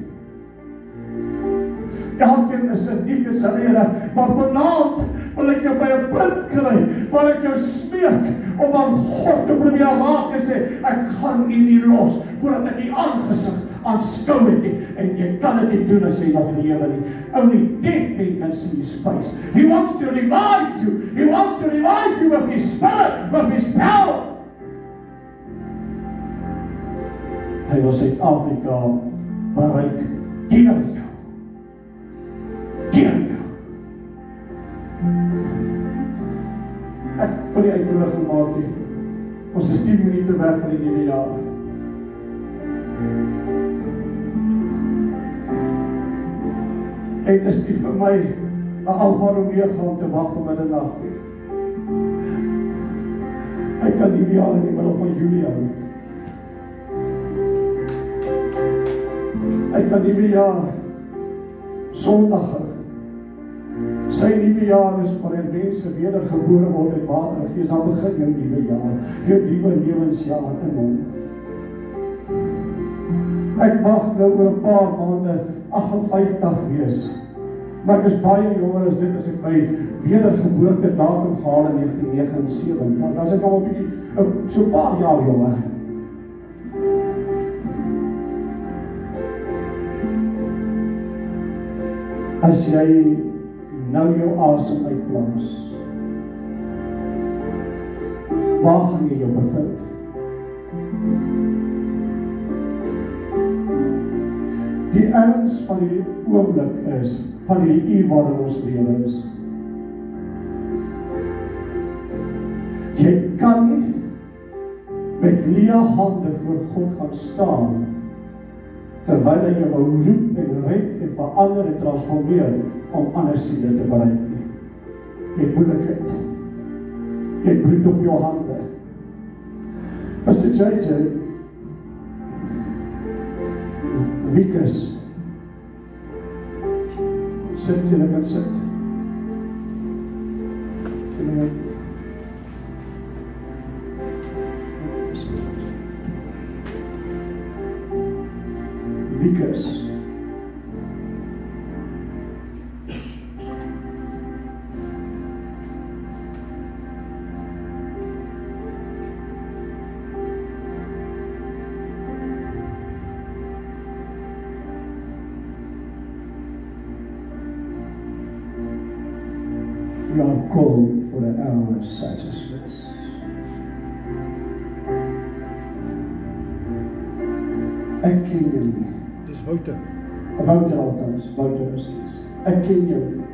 elkeen is 'n diep in sy Here, maar vanaand wil ek jou by 'n punt kry, waar ek jou smeek om aan God te probeer raak en sê, ek gaan u nie los, voordat ek die aangesig aanskou het nie, en jy kan dit nie doen as jy nog lewe nie. Only dead men can see his face. He wants to revive you. He wants to revive you with his spirit, with his power. Hy wil Suid-Afrika bereik deur jou. Deur jou. Ek wil die uitnodiging maak nie. Ons is 10 minute weg van die nuwe jaar. Het is nie vir my 'n Alfa en Omega om te wag om middernag nie. Ek kan die jaar in die middel van Julie hou. Ek kan die jaar Sondag hou. Sy nuwe jaar is wanneer mense wedergebore word uit water en gees, dan begin jou nuwe jaar, jou nuwe lewensjaar in hom. Ek mag nou oor 'n paar maande 58 wees, maar ek is baie jonger as dit as ek my wedergeboorte datum gehaal in 1979, dan as ek al so 'n paar jaar jonger. As jy nou jou asem uitblaas, waar gaan jy jou bevind? Die erns van die oomblik is, van die uur waarin ons lewe is. Jy kan nie met leë hande voor God gaan staan, terwyl hy jou wou roep en red en verander en transformeer om ander siele te bereik nie. Jy het moeilikheid. Jy het bloed op jou hande. Pastor JJ, Wiekes, sit jy kan sit. uniek is. You are called for an hour such as this. Ek ken jou nie. Dis Wouter. Wouter althans, Wouter is dis. Ek ken jou nie.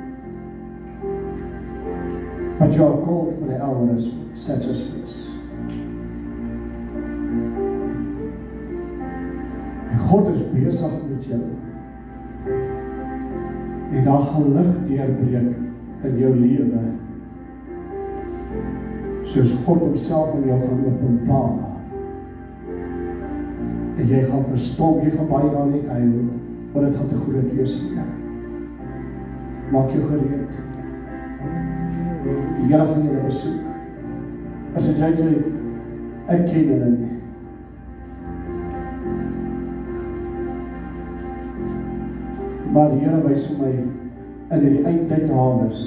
But you are called for an hour such as this. En God is besig met jou. En daar gaan lig deurbreek in jou lewe, soos God homself in jou gaan openbaar. En jy gaan verstom, jy gaan baie daar net huil, want dit gaan te groot wees vir jou. Maak jou gereed. Die Here gaan jou besoek. As jy sê, ek ken hulle nie. Maar die Here wys vir my in die eindtyd hawes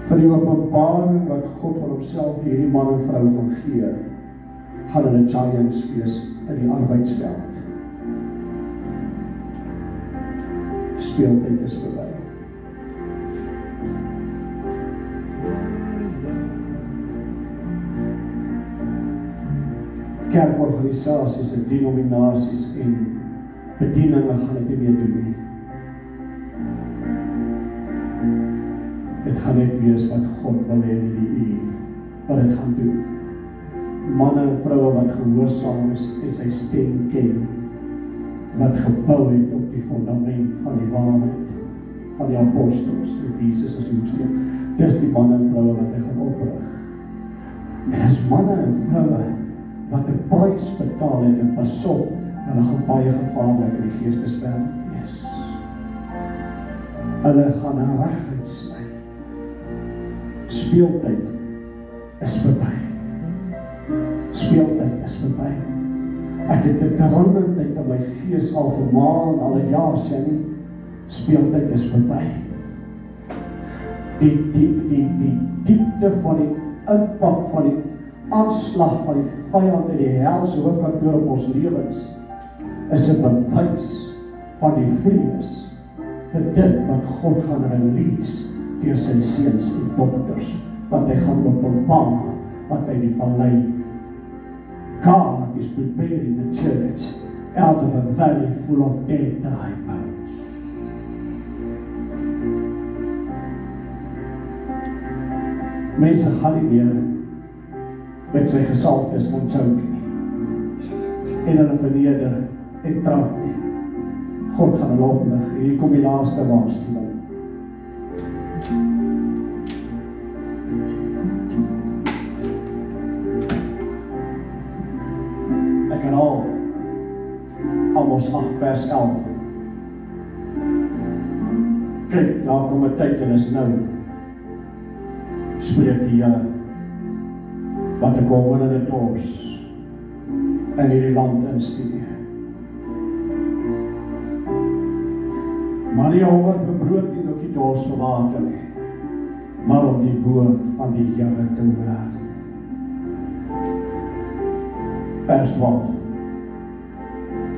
vir die openbaring wat God van homself hierdie man en vrou gaan gee, gaan hulle giants wees in die arbeidsveld. Speeltyd is verby. Kerkorganisasies en denominasies en bedieninge gaan dit nie meer doen nie. Dit gaan net wees wat God wil hê in die uur, wat dit gaan doen. Manne en vroue wat gehoorsaam is en sy stem ken, wat gebou het op die fundament van die waarheid, van die apostels, met Jesus as die hoofsteen. Dis die manne en vroue wat hy gaan oprig. En as manne en vroue wat 'n prys betaal het, en pas op, hulle gaan baie gevaarlik in die geesteswêreld wees. Hulle gaan reguit sny. Speeltyd is verby. Speeltyd is verby. Ek het dit dringend in my gees al vir maande, al 'n jaar sê nie, speeltyd is verby. Die diepte van die impak van die aanslag van die vyand in die helse hoofkantoor op ons lewens is 'n bewys van die vrees vir dit wat God gaan release deur sy seuns en dogters, wat hy gaan openbaar, wat hy die vallei. God is preparing the church out of a valley full of dead dry bones. Mense gaan nie meer met sy gesalfdes van choke nie, en hulle verneder en trap nie. God gaan hulle oplig, en hier kom die laaste waarskuwing. Ek herhaal Amos 8 vers 11. Kyk, daar kom 'n tyd en is nou, spreek die Here, wat ek kom in 'n dors in hierdie land instuur. Maar nie honger vir brood en ook die dors vir water nie, maar om die woord van die Here te hoor. Vers 12.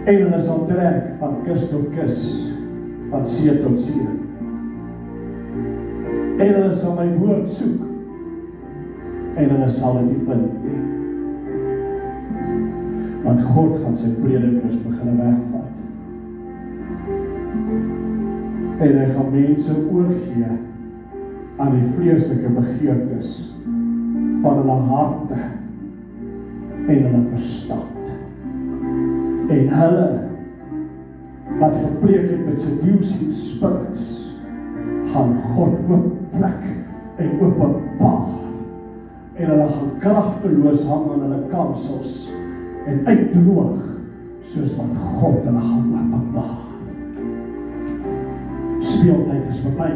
En hulle sal trek van kus tot kus, van see tot see. En hulle sal my woord soek, en hulle sal dit nie vind nie. Want God gaan sy predikers begin wegvat. En hy gaan mense oorgee aan die vleeslike begeertes van hulle harte en hulle verstand. En hulle wat gepreek het met seducing spirits, gaan God oopplek en openbaar. En hulle gaan kragteloos hang aan hulle kansels en uitdroog, soos wat God hulle gaan openbaar. Speeltyd is verby.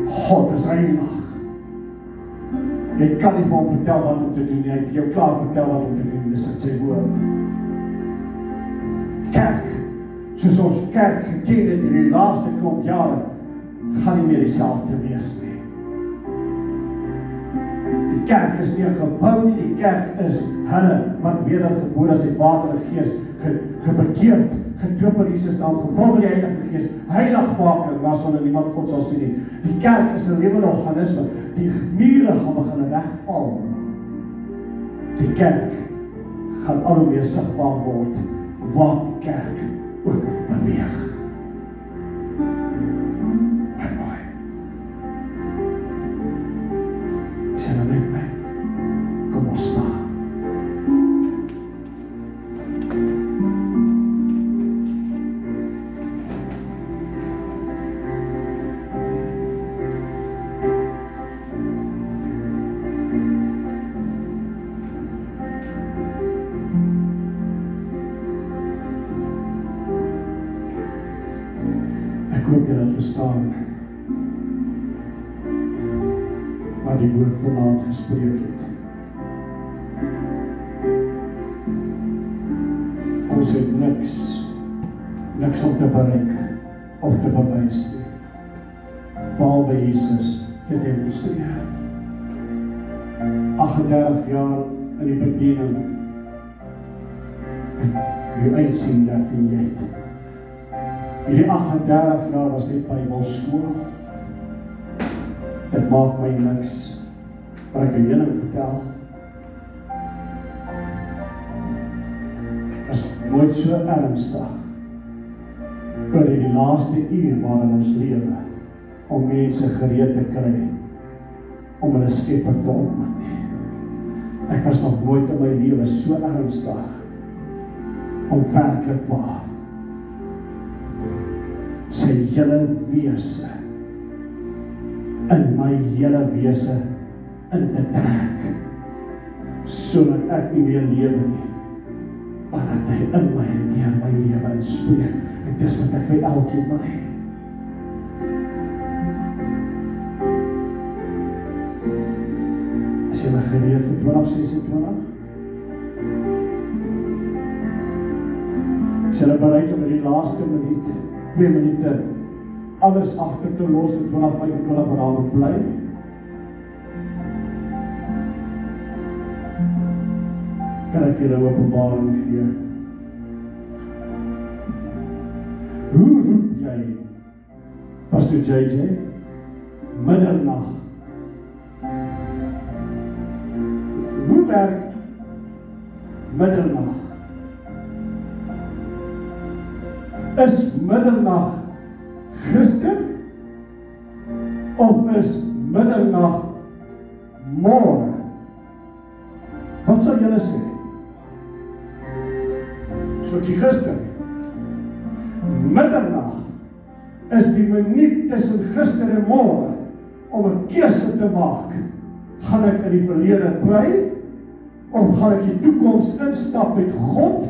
God is heilig. Jy kan nie vir hom vertel wat om te doen, hy het vir jou klaar vertel wat om te doen, dis in sy woord. kerk, soos ons kerk geken het in die laaste klomp jare, gaan nie meer dieselfde wees nie. Die kerk is nie 'n gebou nie, die kerk is hulle wat wedergebore is uit water en gees, gebekeerd, gedoop in Jesus naam, gevul met die Heilige Gees, heiligmaking, waar sonder niemand God sal sien nie. Die kerk is 'n lewende organisme, die mure gaan begin wegval. Die kerk gaan al hoe meer sigbaar word, waar die kerk ook beweeg. Sien nou net my, kom ons staan. Ek hoop jy het verstaan wat die woord vanaand gespreek het. Ons het niks om te bereik of te bewys nie, behalwe Jesus te demonstreer. 38 jaar in die bediening het jy uitsien definieer. Hierdie 38 jaar was net Bybelskool. Dit maak my niks, maar ek kan julle vertel, is nooit so ernstig oor die laaste uur waarin ons lewe, om mense gereed te kry, om hulle Skepper te ontmoet nie. Ek was nog nooit in my lewe so ernstig, om werklik waar, sy hele wese, in my hele wese in te trek, sodat ek nie meer lewe nie, maar dat hy in my en deur my lewe inspreek, en dis wat ek vir elkeen wil hê. Is jy gereed vir 2026? Is jy bereid om in die laaste minuut, 2 minute, alles agter te los in 2025 waar bly? Kan ek julle openbaring gee? Hoe roep jy, Pastor JJ, middernag? Hoe werk middernag? Is middernag gister, of is middernag môre? Wat sal julle sê? So die gister. Middernag is die minuut tussen gister en môre om 'n keuse te maak. Gaan ek in die verlede bly, of gaan ek die toekoms instap met God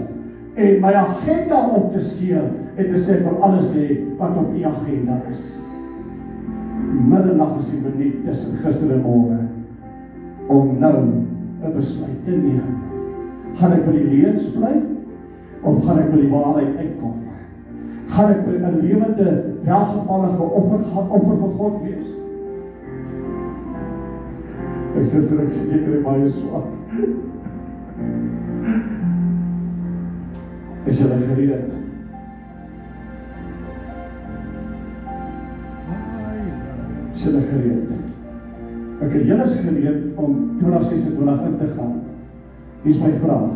en my agenda op te skeel en te sê vir alles hê wat op die agenda is. Middernag is die minuut tussen gister en môre om nou 'n besluit te neem. Gaan ek by die leuns bly, of gaan ek by die waarheid uitkom? Gaan ek 'n lewende, welgevallige offer vir God wees? Ek suster, ek sê ek kry baie swak. Is julle gereed? Is julle gereed? Ok, julle is gereed om 2026 in te gaan. Hier is my vraag.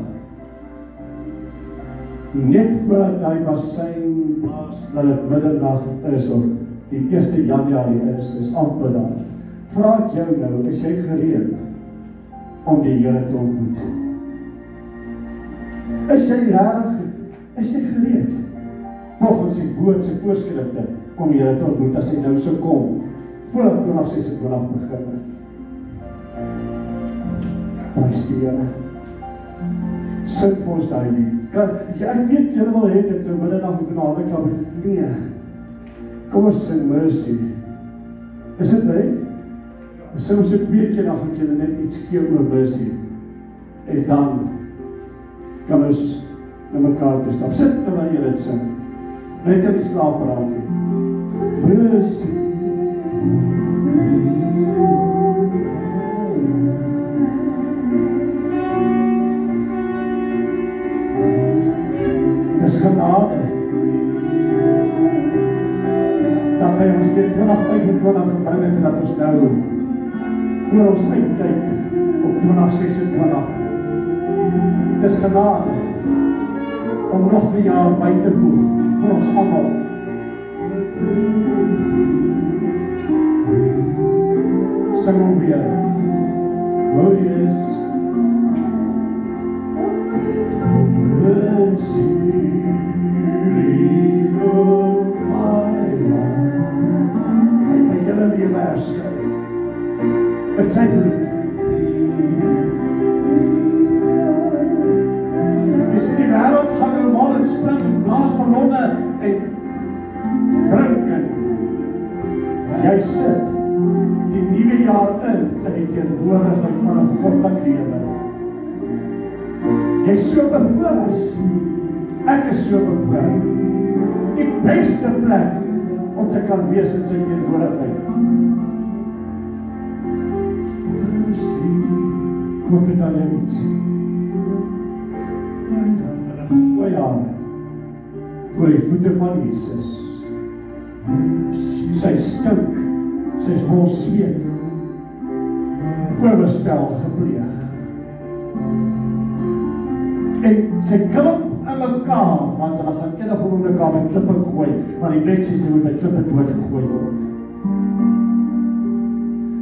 Net voordat hy basyn was, dat het middernag is, of die 1 Januarie is amper daar. Vra ek jou nou, is jy gereed om die Here te ontmoet? Is jy rarig? Is jy gereed? Volgens die woord se voorskrifte kom die Here te ontmoet as hy nou so kom, voordat 2026 begin. Prys die Here. Sit vir ons daai lied. Ek weet julle wil hê dat toe middag moet genade klap. Nee. Kom ons sing mercy. Is dit nie? Ons sing so 2 keer dan ek julle net iets gee oor mercy. En dan kan ons na mekaar te stap. Sit terwyl jy dit sing. Net in die slaap raak jy. Mercy. Dis genade. Dat hy ons dit 2025 gebring het en dat ons nou voor ons uitkyk op 2026. Dis genade om nog 'n jaar by te voeg vir ons almal. Sing hom weer. Glorious. Mercy, reload my life. Hy my hele lewe herskryf. Met sy bloed. Is in die wêreld gaan normaal en spring en blaas ballonne en drink en jy sit die nuwe jaar in die teenwoordigheid van 'n goddelike lewe. Jy is so bevoorreg. Ek is so bevoorreg. Die beste plek om te kan wees in sy teenwoordigheid. Kom dit aan jou iets. O ja, voor die voete van Jesus. Sy stink, sy is vol sweet, oorspel gepleeg. En sy klip in mekaar, want hulle gaan enige oomblik aan met klippe gooi, want die wet sê sy moet met klippe dood gegooi word.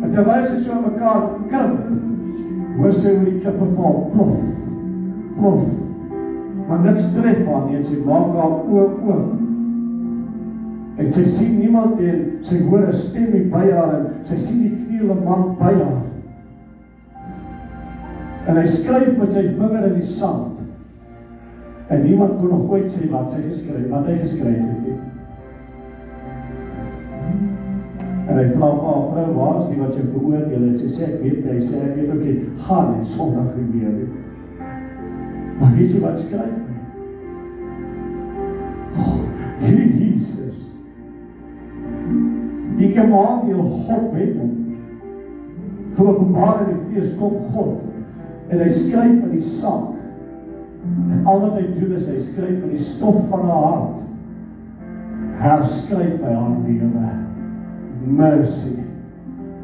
En terwyl sy so in mekaar klip, hoor sy hoe die klippe val, plof, plof. Maar niks tref aan nie, en sy maak haar oog oop. En sy sien niemand en sy hoor 'n stem by haar en sy sien die knielende man by haar. En hy skryf met sy vinger in die sand. En niemand kon nog ooit sê wat hy geskryf het nie. En hy vra vir haar vrou, waar is die wat jy veroordeel het? Sy sê, ek weet nie, hy sê, ek weet ook nie, gaan en sondig nie meer nie. Maar weet jy wat skryf hy? Jesus, die Emmanuel, God met hom, geopenbaar in die vlees kom God, en hy skryf in die sand, en al wat hy doen is, hy skryf in die stof van haar hart, herskryf hy haar lewe, mercy,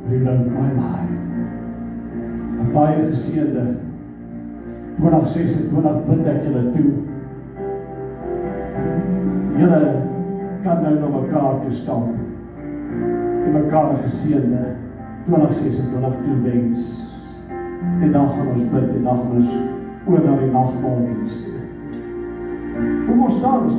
reload my life. 'n baie geseënde 2026 bid ek julle toe. Julle kan nou na mekaar toe staan en mekaar 'n geseënde 2026 toewens. En dan gaan ons bid en dan gaan ons oor na die nagmaaldiens. Kom ons staan.